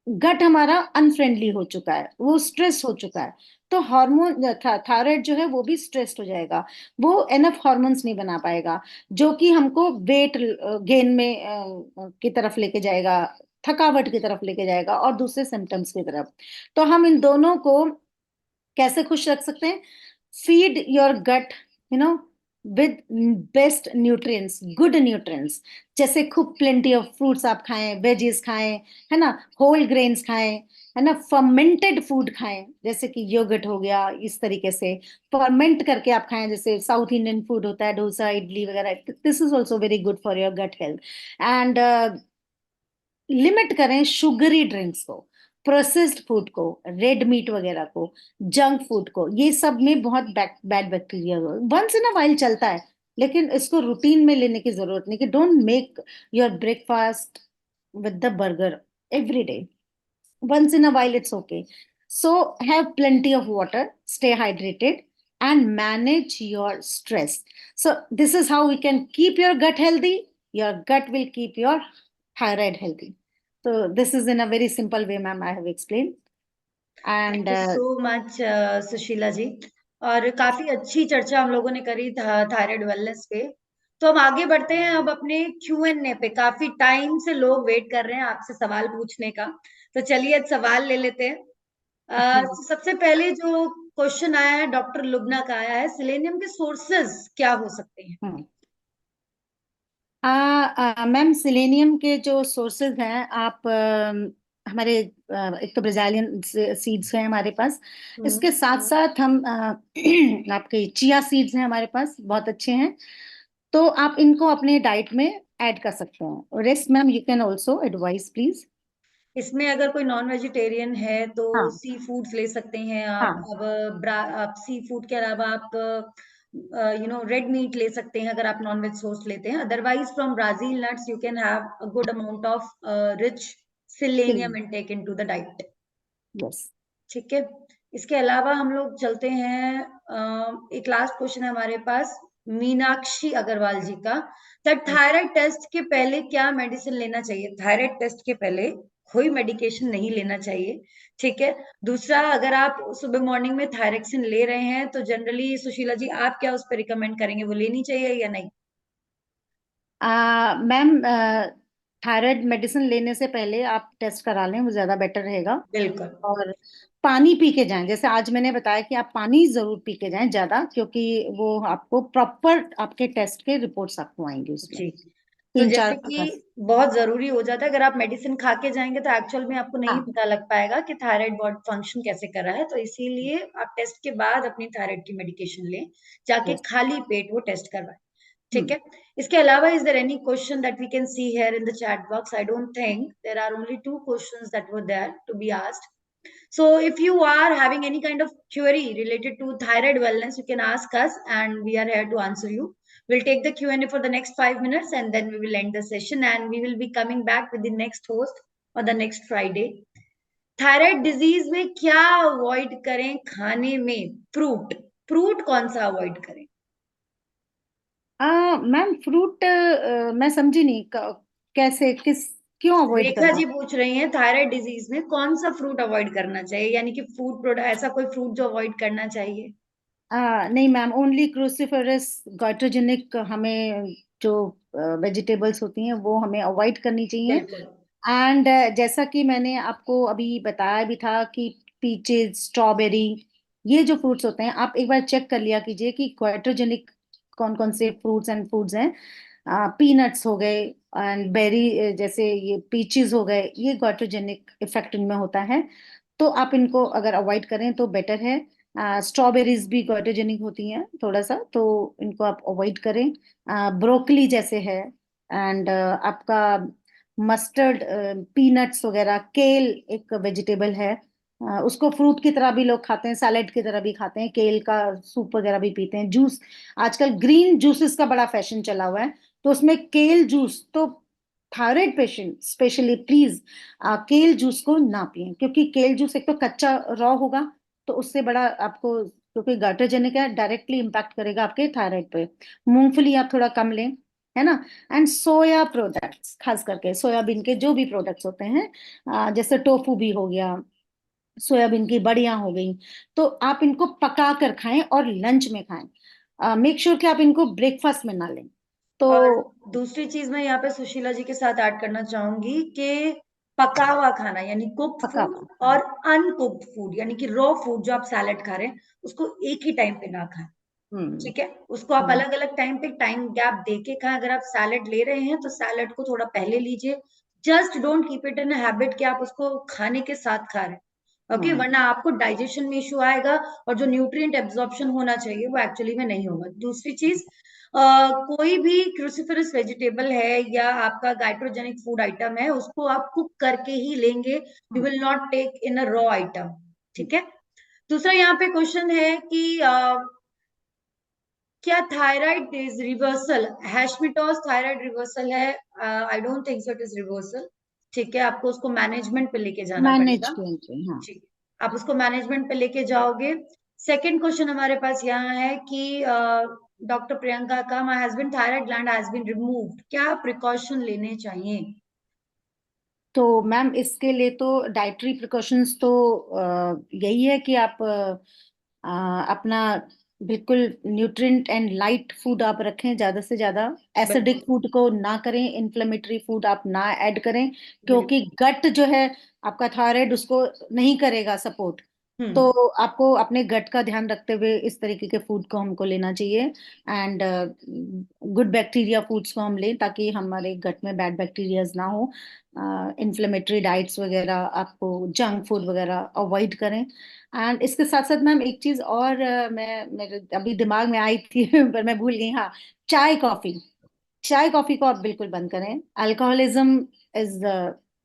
[SPEAKER 1] गट हमारा अनफ्रेंडली हो चुका है, वो स्ट्रेस हो चुका है। तो हार्मोन थायराइड जो है वो भी स्ट्रेस्ड हो जाएगा, वो एनफ हार्मोन्स नहीं बना पाएगा, जो कि हमको वेट गेन में की तरफ लेके जाएगा, थकावट की तरफ लेके जाएगा, और दूसरे सिम्टम्स की तरफ। तो हम इन दोनों को कैसे खुश रख सकते हैं, feed your gut, you know, with best nutrients, good nutrients, जैसे खूब प्लेंटी ऑफ फ्रूट्स आप खाएं, वेजीज खाएं, है ना, होल ग्रेन्स खाएं, है ना, फर्मेंटेड फूड खाएं, जैसे कि योगर्ट हो गया, इस तरीके से फर्मेंट करके आप खाएं, जैसे साउथ इंडियन फूड होता है, डोसा, इडली वगैरह, this is also very good for your gut health. And limit करें शुगरी ड्रिंक्स को, प्रोसेस्ड फूड को, रेड मीट वगैरह को, जंक फूड को, ये सब में बहुत bad bacteria, once in a while चलता है, लेकिन इसको रूटीन में लेने की जरूरत नहीं, कि don't make your breakfast with the burger every day, once in a while it's okay. So have plenty of water, stay hydrated, and manage your stress. So this is how we can keep your gut healthy. Your gut will keep your thyroid healthy. So this is in a very simple way, ma'am, I have explained.
[SPEAKER 2] Thank
[SPEAKER 1] And
[SPEAKER 2] you so much Sushila ji. और काफी अच्छी चर्चा हम लोगों ने करी thyroid wellness पे। तो हम आगे बढ़ते हैं अब अपने Q&A पे। काफी टाइम से लोग वेट कर रहे हैं आपसे सवाल पूछने का, तो चलिए आज सवाल ले लेते हैं। सबसे पहले जो क्वेश्चन आया है डॉक्टर लुबना का आया है, सिलेनियम के सोर्सेज क्या हो सकते हैं?
[SPEAKER 1] मैम सिलेनियम के जो सोर्सेज हैं, आप हमारे एक तो ब्राज़ीलियन सीड्स हैं हमारे पास, इसके साथ साथ हम आपके चिया सीड्स हैं हमारे पास, बहुत अच्छे हैं। तो आप इनको अपने डाइट में ऐड कर सकते हैं। Rest ma'am you can also advice please.
[SPEAKER 2] इसमें अगर कोई नॉन वेजिटेरियन है तो
[SPEAKER 1] हाँ
[SPEAKER 2] सी फूड्स ले सकते हैं आप।
[SPEAKER 1] हाँ।
[SPEAKER 2] अब आप सी फूड के अलावा आप रेड मीट ले सकते हैं अगर आप नॉन वेज सोर्स लेते हैं। Otherwise from Brazil nuts you can have a good amount of rich selenium intake into the diet.
[SPEAKER 1] Yes.
[SPEAKER 2] ठीक है। इसके अलावा हम लोग चलते हैं, एक लास्ट क्वेश्चन है हमारे पास मीनाक्षी अग्रवाल जी का। थायराइड टेस्ट के पहले क्या मेडिसिन लेना चाहिए? थायराइड टेस्ट के पहले कोई मेडिकेशन नहीं लेना चाहिए। ठीक है। दूसरा, अगर आप सुबह मॉर्निंग में थायरेक्सिन ले रहे हैं तो जनरली सुशीला जी आप क्या उस पर रिकमेंड करेंगे, वो लेनी चाहिए या नहीं?
[SPEAKER 1] मैम थायराइड मेडिसिन लेने से पहले आप टेस्ट करा लें, वो ज्यादा बेटर रहेगा।
[SPEAKER 2] बिल्कुल।
[SPEAKER 1] और पानी पी के जाएं, जैसे आज मैंने बताया कि आप पानी जरूर पी के जाएं ज्यादा, क्योंकि वो आपको प्रॉपर आपके टेस्ट के रिपोर्ट्स आपको आएंगे उसमें,
[SPEAKER 2] जी। तो
[SPEAKER 1] तीन चार
[SPEAKER 2] जैसे कि बहुत जरूरी हो जाता है, अगर आप मेडिसिन खा के जाएंगे तो एक्चुअल में आपको नहीं
[SPEAKER 1] हाँ।
[SPEAKER 2] पता लग पाएगा कि थायराइड बॉडी फंक्शन कैसे कर रहा है। तो इसीलिए आप टेस्ट के बाद अपनी थायराइड की मेडिकेशन लें, जाके
[SPEAKER 1] यस।
[SPEAKER 2] खाली पेट वो टेस्ट करवाएं। ठीक
[SPEAKER 1] हम्म।
[SPEAKER 2] है। इसके अलावा is there any question that we can see here in the chat box? I don't think there are only two questions that were there to be asked. So if you are having any kind of query related to thyroid wellness, you can ask us and we are here to answer you. We'll take the Q&A for the next 5 minutes and then we will end the session and we will be coming back with the next host or the next Friday. Thyroid disease में क्या avoid करें खाने में? Fruit, fruit कौन सा avoid करें?
[SPEAKER 1] Ma'am fruit मैं समझी नहीं, कैसे, किस, क्यों अवॉइड
[SPEAKER 2] रेखा
[SPEAKER 1] करना?
[SPEAKER 2] जी पूछ रही हैं थायराइड डिजीज में कौन सा फ्रूट अवॉइड करना चाहिए, यानी कि फूड प्रोडक्ट, ऐसा कोई फ्रूट जो अवॉइड करना चाहिए?
[SPEAKER 1] नहीं मैम, ओनली क्रूसिफेरस गाइट्रोजेनिक हमें जो वेजिटेबल्स होती हैं वो हमें अवॉइड करनी चाहिए।
[SPEAKER 2] बिल्कुल।
[SPEAKER 1] एंड जैसा कि मैंने आपको अभी बताया भी था कि पीचेस, स्ट्रॉबेरी, ये जो फ्रूट्स होते हैं आप एक बार चेक कर लिया कीजिए कि गाइट्रोजेनिक कौन कौन से फ्रूट्स एंड फूड्स हैं। पीनट्स हो गए एंड बेरी, जैसे ये पीचेस हो गए, ये गाइट्रोजेनिक इफेक्ट इनमें होता है। तो आप इनको अगर अवॉइड करें तो बेटर है। स्ट्रॉबेरीज भी गाइट्रोजेनिक होती हैं थोड़ा सा, तो इनको आप अवॉइड करें। ब्रोकली जैसे है, एंड आपका मस्टर्ड, पीनट्स वगैरह, केल एक वेजिटेबल है। उसको फ्रूट की तरह भी लोग खाते हैं, सैलेड की तरह भी खाते हैं, केल का सूप वगैरह भी पीते हैं, जूस। आजकल ग्रीन जूसेस का बड़ा फैशन चला हुआ है, तो उसमें केल जूस तो थायराइड पेशेंट स्पेशली प्लीज केल जूस को ना पिएं, क्योंकि केल जूस एक तो कच्चा रॉ होगा, तो उससे बड़ा आपको, क्योंकि गार्टोजेनिक है, डायरेक्टली इम्पैक्ट करेगा आपके थायराइड पे। मूंगफली आप थोड़ा कम लें, है ना। एंड सोया प्रोडक्ट्स, खास करके सोयाबीन के जो भी प्रोडक्ट्स होते हैं, जैसे टोफू भी हो गया, सोयाबीन की बड़ियां हो गई, तो आप इनको पका कर खाएं और लंच में खाएं। मेक श्योर कि आप इनको ब्रेकफास्ट में ना लें। तो
[SPEAKER 2] और दूसरी चीज मैं यहाँ पे सुशीला जी के साथ ऐड करना चाहूंगी कि पका हुआ खाना यानी कुक्ड
[SPEAKER 1] पका
[SPEAKER 2] फूड
[SPEAKER 1] हुआ, हाँ।
[SPEAKER 2] और अनकुक्ड फूड यानी कि रॉ फूड जो आप सैलेड खा रहे हैं उसको एक ही टाइम पे ना खाएं।
[SPEAKER 1] हम्म।
[SPEAKER 2] ठीक है, उसको आप
[SPEAKER 1] हम्म।
[SPEAKER 2] अलग अलग टाइम पे टाइम गैप दे के खाएं। अगर आप सैलेड ले रहे हैं तो सैलेड को थोड़ा पहले लीजिए। Just don't keep it in habit कि आप उसको खाने के साथ खा रहे हैं, ओके,
[SPEAKER 1] हम्म।
[SPEAKER 2] वरना आपको डाइजेशन में इशू आएगा और जो न्यूट्रिएंट एब्जॉर्प्शन होना चाहिए वो एक्चुअली में नहीं होगा। दूसरी चीज, कोई भी क्रूसिफरस वेजिटेबल है या आपका गाइट्रोजेनिक फूड आइटम है उसको आप कुक करके ही लेंगे, you
[SPEAKER 1] hmm.
[SPEAKER 2] Will not take in a raw item.
[SPEAKER 1] Hmm.
[SPEAKER 2] ठीक है। दूसरा यहाँ पे क्वेश्चन है कि क्या thyroid is reversal? Hashimoto's thyroid reversal है? I don't think so it is reversal. ठीक है, आपको उसको मैनेजमेंट पे लेके जाना
[SPEAKER 1] मैनेज
[SPEAKER 2] पड़ेगा।
[SPEAKER 1] किया जाए, हाँ।
[SPEAKER 2] ठीक, आप उसको मैनेजमेंट पे लेके जाओगे। सेकंड क्वेश्चन हमारे पास यहाँ है कि डॉक्टर प्रियंका का, my husband thyroid gland has been removed, क्या प्रिकॉशन लेने चाहिए?
[SPEAKER 1] तो मैम इसके लिए तो डाइटरी प्रिकॉशंस तो यही है कि आप अपना बिल्कुल न्यूट्रिएंट एंड लाइट फूड आप रखें ज़्यादा से ज़्यादा। एसिडिक
[SPEAKER 2] बिल्कुल।
[SPEAKER 1] फूड को ना करें, इन्फ्लेमेटरी फूड आप ना ऐड करें, क्योंकि
[SPEAKER 2] बिल्कुल।
[SPEAKER 1] गट जो है आपका थायराइड उसको नहीं करेगा सपोर्ट। तो
[SPEAKER 2] हम्म।
[SPEAKER 1] आपको अपने गट का ध्यान रखते हुए इस तरीके के फूड को हमको लेना चाहिए। एंड गुड बैक्टीरिया फूड्स को हम लें, ताकि हमारे गट में बैड बैक्टीरियाज ना हो। इन्फ्लेमेटरी डाइट्स वगैरह, आपको जंक फूड वगैरह अवॉइड करें। एंड इसके साथ साथ मैम एक चीज और, मैं मेरे अभी दिमाग में आई थी पर मैं भूल गई, हाँ। चाय कॉफी, चाय कॉफी को आप बिल्कुल बंद करें। Alcoholism is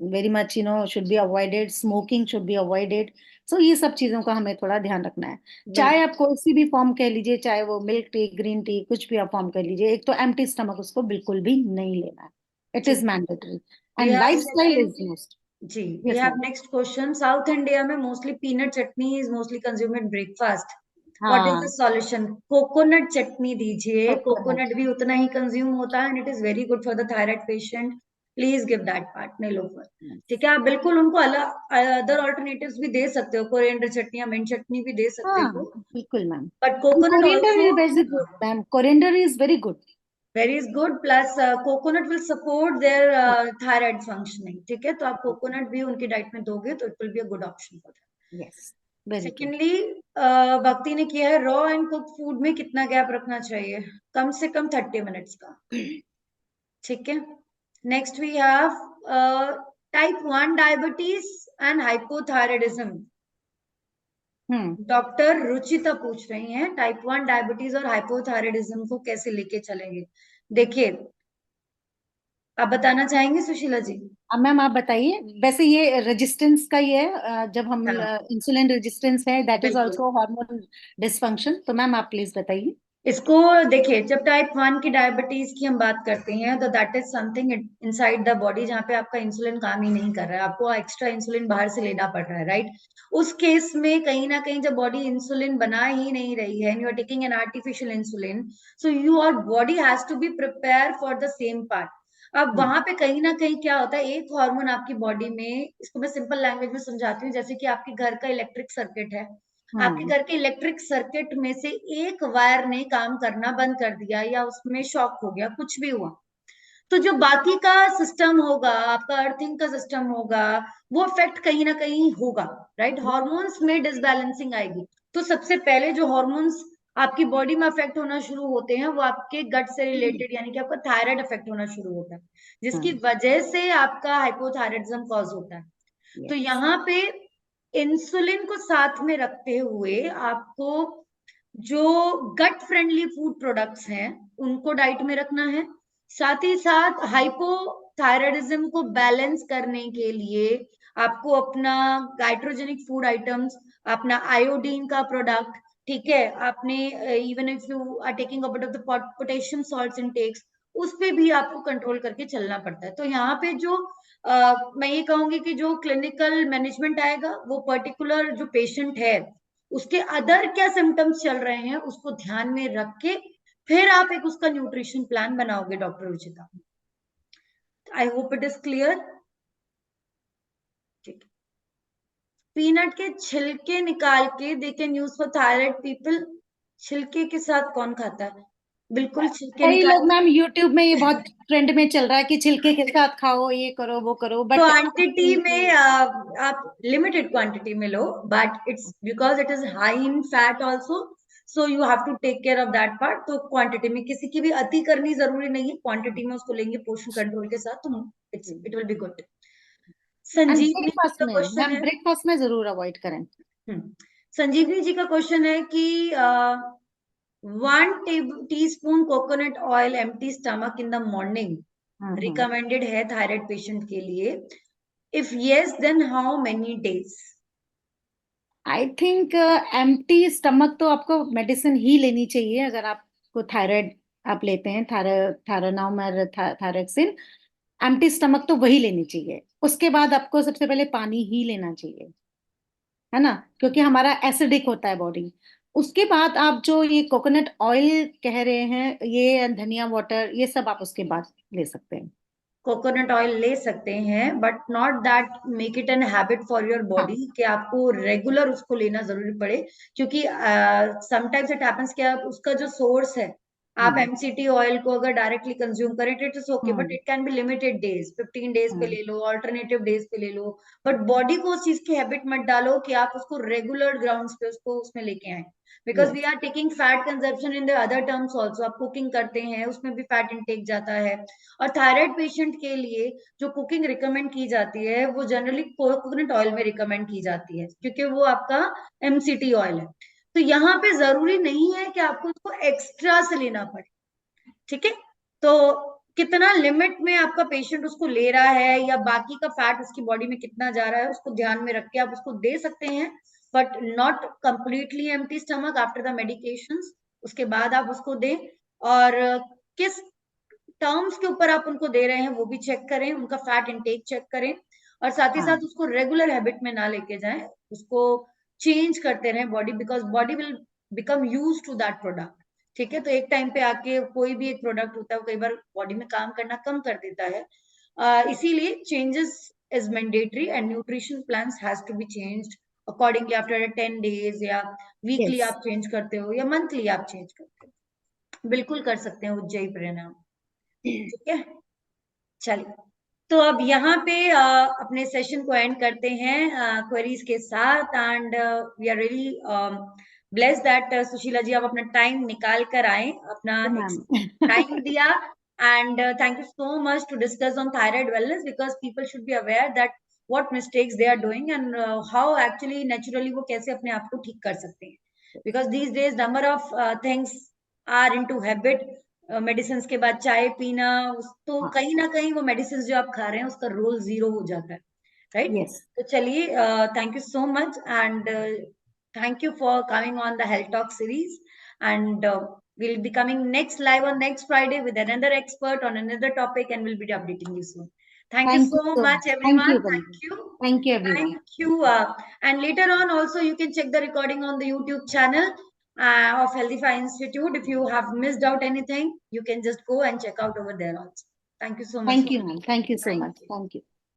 [SPEAKER 1] very much should be avoided, smoking should be avoided. So ये सब चीजों का हमें थोड़ा ध्यान रखना है। चाहे
[SPEAKER 2] बिल्कुल।
[SPEAKER 1] आप कोई सी भी फॉर्म कह लीजिए, चाहे वो मिल्क टी, ग्रीन टी, कुछ भी आप फॉर्म कर लीजिए, एक तो एम्प्टी स्टमक उसको बिल्कुल भी नहीं लेना है। इट इज
[SPEAKER 2] ठीक है।
[SPEAKER 1] Mandatory
[SPEAKER 2] we
[SPEAKER 1] and
[SPEAKER 2] have
[SPEAKER 1] lifestyle
[SPEAKER 2] second.
[SPEAKER 1] Is most.
[SPEAKER 2] जी, we
[SPEAKER 1] yes
[SPEAKER 2] have
[SPEAKER 1] ma'am.
[SPEAKER 2] Next question. South India में mostly peanut chutney is mostly consumed in breakfast, what is the
[SPEAKER 1] हाँ,
[SPEAKER 2] सॉल्यूशन? कोकोनट चटनी दीजिए,
[SPEAKER 1] coconut.
[SPEAKER 2] Coconut भी उतना ही consume होता है and it is very good for the thyroid patient. Please give that part Nelofar. ठीक है, आप बिल्कुल उनको अलग अदर ऑल्टरनेटिव्स भी दे सकते हो, कोरिएंडर चटनी या मिंट चटनी भी दे सकते
[SPEAKER 1] हाँ,
[SPEAKER 2] हो,
[SPEAKER 1] बिल्कुल ma'am.
[SPEAKER 2] But coconut
[SPEAKER 1] coriander
[SPEAKER 2] also
[SPEAKER 1] is very good ma'am, coriander is very good.
[SPEAKER 2] Very is good, plus coconut will support there thyroid functioning. ठीक है, तो आप कोकोनट भी उनकी डाइट में दोगे तो it will be a good option for them.
[SPEAKER 1] Yes, very true.
[SPEAKER 2] Secondly, भक्ति ने किया है रॉ एंड कुक फूड में कितना गैप रखना चाहिए? कम से कम 30 मिनट्स का। ठीक है। Next we have type 1 diabetes and hypothyroidism.
[SPEAKER 1] Hmm.
[SPEAKER 2] Doctor Ruchita पूछ रही हैं टाइप 1 डायबिटीज और हाइपोथायराइडिज्म को कैसे लेके चलेंगे। देखिए, आप बताना चाहेंगे सुशीला जी?
[SPEAKER 1] अब मैम आप बताइए, वैसे ये रेजिस्टेंस का ही है, जब हम
[SPEAKER 2] हाँ,
[SPEAKER 1] इंसुलिन रेजिस्टेंस है, दैट इज
[SPEAKER 2] बिल्कुल।
[SPEAKER 1] Also hormone dysfunction. तो मैम आप प्लीज बताइए।
[SPEAKER 2] इसको देखिए, जब टाइप 1 की डायबिटीज की हम बात करते हैं तो that is something inside the body जहाँ पे आपका इंसुलिन काम ही नहीं कर रहा है, आपको एक्स्ट्रा इंसुलिन बाहर से लेना पड़ रहा है, राइट। उस केस में कहीं ना कहीं जब बॉडी इंसुलिन बना ही नहीं रही है, you are taking an artificial insulin, so your body has to be prepare for the same part. अब वहां पे कहीं ना कहीं क्या होता है, एक हार्मोन आपकी बॉडी में, इसको मैं सिंपल लैंग्वेज में समझाती हूँ, जैसे कि आपके घर का इलेक्ट्रिक सर्किट है, आपके
[SPEAKER 1] हम्म
[SPEAKER 2] घर के इलेक्ट्रिक सर्किट में से एक वायर ने काम करना बंद कर दिया या उसमें शॉक हो गया, कुछ भी हुआ, तो जो बाकी का सिस्टम होगा, आपका अर्थिंग का सिस्टम होगा, वो इफेक्ट कहीं ना कहीं होगा, राइट। हॉर्मोन्स में डिसबैलेंसिंग आएगी। तो सबसे पहले जो हॉर्मोन्स आपकी बॉडी में अफेक्ट होना शुरू होते हैं वो आपके गट से रिलेटेड, यानी कि आपका थायराइड अफेक्ट होना शुरू होता है, जिसकी
[SPEAKER 1] हम्म
[SPEAKER 2] वजह से आपका हाइपोथायराइडिज्म कॉज होता है। तो
[SPEAKER 1] यस
[SPEAKER 2] यहाँ पे इंसुलिन को साथ में रखते हुए आपको जो गट फ्रेंडली फूड प्रोडक्ट्स हैं उनको डाइट में रखना है। साथ ही साथ हाइपोथायराइडिज्म को बैलेंस करने के लिए आपको अपना गाइट्रोजेनिक फूड आइटम्स, अपना आयोडीन का प्रोडक्ट, ठीक है, आपने even if you are taking a bit of the potassium salts intakes, उस पे भी आपको कंट्रोल करके चलना पड़ता है। तो यहाँ पे जो मैं ये कहूंगी कि जो क्लिनिकल मैनेजमेंट आएगा वो पर्टिकुलर जो पेशेंट है उसके अदर क्या सिम्टम्स चल रहे हैं उसको ध्यान में रख के फिर आप एक उसका न्यूट्रिशन प्लान बनाओगे, doctor Ruchita. I hope it is clear. ठीक। पीनट के छिलके निकाल के they can use for thyroid people. छिलके के साथ कौन खाता है? बिल्कुल छिलके
[SPEAKER 1] कई
[SPEAKER 2] निकाल
[SPEAKER 1] लोग मैम यूट्यूब में ये बहुत ट्रेंड में चल रहा है कि छिलके के साथ खाओ, ये करो वो करो, बट
[SPEAKER 2] क्वांटिटी में आप लिमिटेड क्वांटिटी में लो, but it's because it is high in fat also, so you have to take care of that part. तो क्वांटिटी में किसी की भी अति करनी जरूरी नहीं है, क्वांटिटी में उसको लेंगे पोर्शन कंट्रोल के साथ तो it will be good.
[SPEAKER 1] And
[SPEAKER 2] Sanjivani ji
[SPEAKER 1] breakfast
[SPEAKER 2] का
[SPEAKER 1] में
[SPEAKER 2] क्वेश्चन
[SPEAKER 1] मैम,
[SPEAKER 2] है।
[SPEAKER 1] ब्रेकफास्ट में जरूर अवॉइड करें।
[SPEAKER 2] संजीवनी जी का क्वेश्चन है कि 1 teaspoon coconut oil empty stomach in the morning
[SPEAKER 1] hmm
[SPEAKER 2] recommended है थायराइड पेशेंट के लिए? If yes then how many days?
[SPEAKER 1] I think empty stomach तो आपको मेडिसिन ही लेनी चाहिए, अगर आपको थायराइड आप लेते हैं, थायरोनाम थायरोक्सिन, एम्प्टी स्टमक तो वही लेनी चाहिए। उसके बाद आपको सबसे पहले पानी ही लेना चाहिए, है ना, क्योंकि हमारा एसिडिक होता है बॉडी। उसके बाद आप जो ये कोकोनट ऑयल कह रहे हैं, ये धनिया वाटर, ये सब आप उसके बाद ले सकते हैं।
[SPEAKER 2] कोकोनट ऑयल ले सकते हैं but not that make it an habit for your
[SPEAKER 1] हाँ।
[SPEAKER 2] बॉडी कि आपको रेगुलर उसको लेना जरूरी पड़े, क्योंकि समटाइम्स इट हैपेंस कि आप उसका जो सोर्स है, आप
[SPEAKER 1] हम्म
[SPEAKER 2] एमसीटी ऑयल को अगर डायरेक्टली कंज्यूम करें it is okay, but
[SPEAKER 1] hmm
[SPEAKER 2] it can be limited days, 15 days पे
[SPEAKER 1] हम्म
[SPEAKER 2] ले लो, ऑल्टरनेटिव डेज पे ले लो, बट बॉडी को उस चीज की हैबिट मत डालो कि आप उसको रेगुलर ग्राउंड्स पे उसको उसमें लेके आए, because we
[SPEAKER 1] yes
[SPEAKER 2] are taking fat consumption in the other terms also. आप कुकिंग करते हैं उसमें भी फैट इनटेक जाता है, और थायराइड पेशेंट के लिए जो कुकिंग रिकमेंड की जाती है वो जनरली कोकोनट ऑयल में रिकमेंड की जाती है, क्योंकि वो आपका एमसीटी ऑयल है। तो यहाँ पे जरूरी नहीं है कि आपको उसको एक्स्ट्रा से लेना पड़े, ठीक है। तो कितना लिमिट में आपका पेशेंट उसको ले रहा है या बाकी का फैट उसकी बॉडी में कितना जा रहा है उसको ध्यान में रख के आप उसको दे सकते हैं, but not completely empty stomach after the medications. उसके बाद आप उसको दें, और किस टर्म्स के ऊपर आप उनको दे रहे हैं वो भी चेक करें, उनका फैट इंटेक चेक करें, और साथ ही
[SPEAKER 1] हाँ
[SPEAKER 2] साथ उसको रेगुलर हैबिट में ना लेके जाएं, उसको चेंज करते रहें body, because body will become use to that product, ठीक है। तो एक टाइम पे आके कोई भी एक प्रोडक्ट होता है वो कई बार बॉडी में काम करना कम कर देता है, इसीलिए changes is mandatory and nutrition plans has to be changed accordingly after 10 days, या वीकली
[SPEAKER 1] यस
[SPEAKER 2] आप चेंज करते हो या मंथली आप चेंज करते हो, बिल्कुल कर सकते हैं उज्जयी परिणाम, ठीक है। चलिए, तो अब यहाँ पे अपने सेशन को एंड करते हैं क्वेरीज के साथ, and we are really blessed that Sushila ji आप अपना टाइम निकाल कर आए, अपना
[SPEAKER 1] मैम
[SPEAKER 2] टाइम दिया, and thank you so much to discuss on thyroid wellness, because people should be aware that what mistakes they are doing and how actually naturally वो कैसे अपने आप को ठीक कर सकते हैं, because these days number of things are into habit, medicine के बाद चाय पीना, तो
[SPEAKER 1] हाँ
[SPEAKER 2] कहीं ना कहीं वो मेडिसिन जो आप खा रहे हैं उसका रोल जीरो हो जाता है, राइट।
[SPEAKER 1] यस
[SPEAKER 2] तो चलिए, thank you so much and thank you for coming on the health talk series, and We'll be coming next live on next Friday with another expert on another topic, and we'll be updating you soon. Thank you so much,
[SPEAKER 1] Thank
[SPEAKER 2] everyone.
[SPEAKER 1] you,
[SPEAKER 2] Thank
[SPEAKER 1] Pallavi.
[SPEAKER 2] you.
[SPEAKER 1] Thank you, everyone.
[SPEAKER 2] Thank you. And later on, also, you can check the recording on the YouTube channel of Healthify Institute. If you have missed out anything, you can just go and check out over there also. Thank you so much.
[SPEAKER 1] Thank you, ma'am. Thank you so
[SPEAKER 2] Thank
[SPEAKER 1] much.
[SPEAKER 2] you.
[SPEAKER 1] Thank you.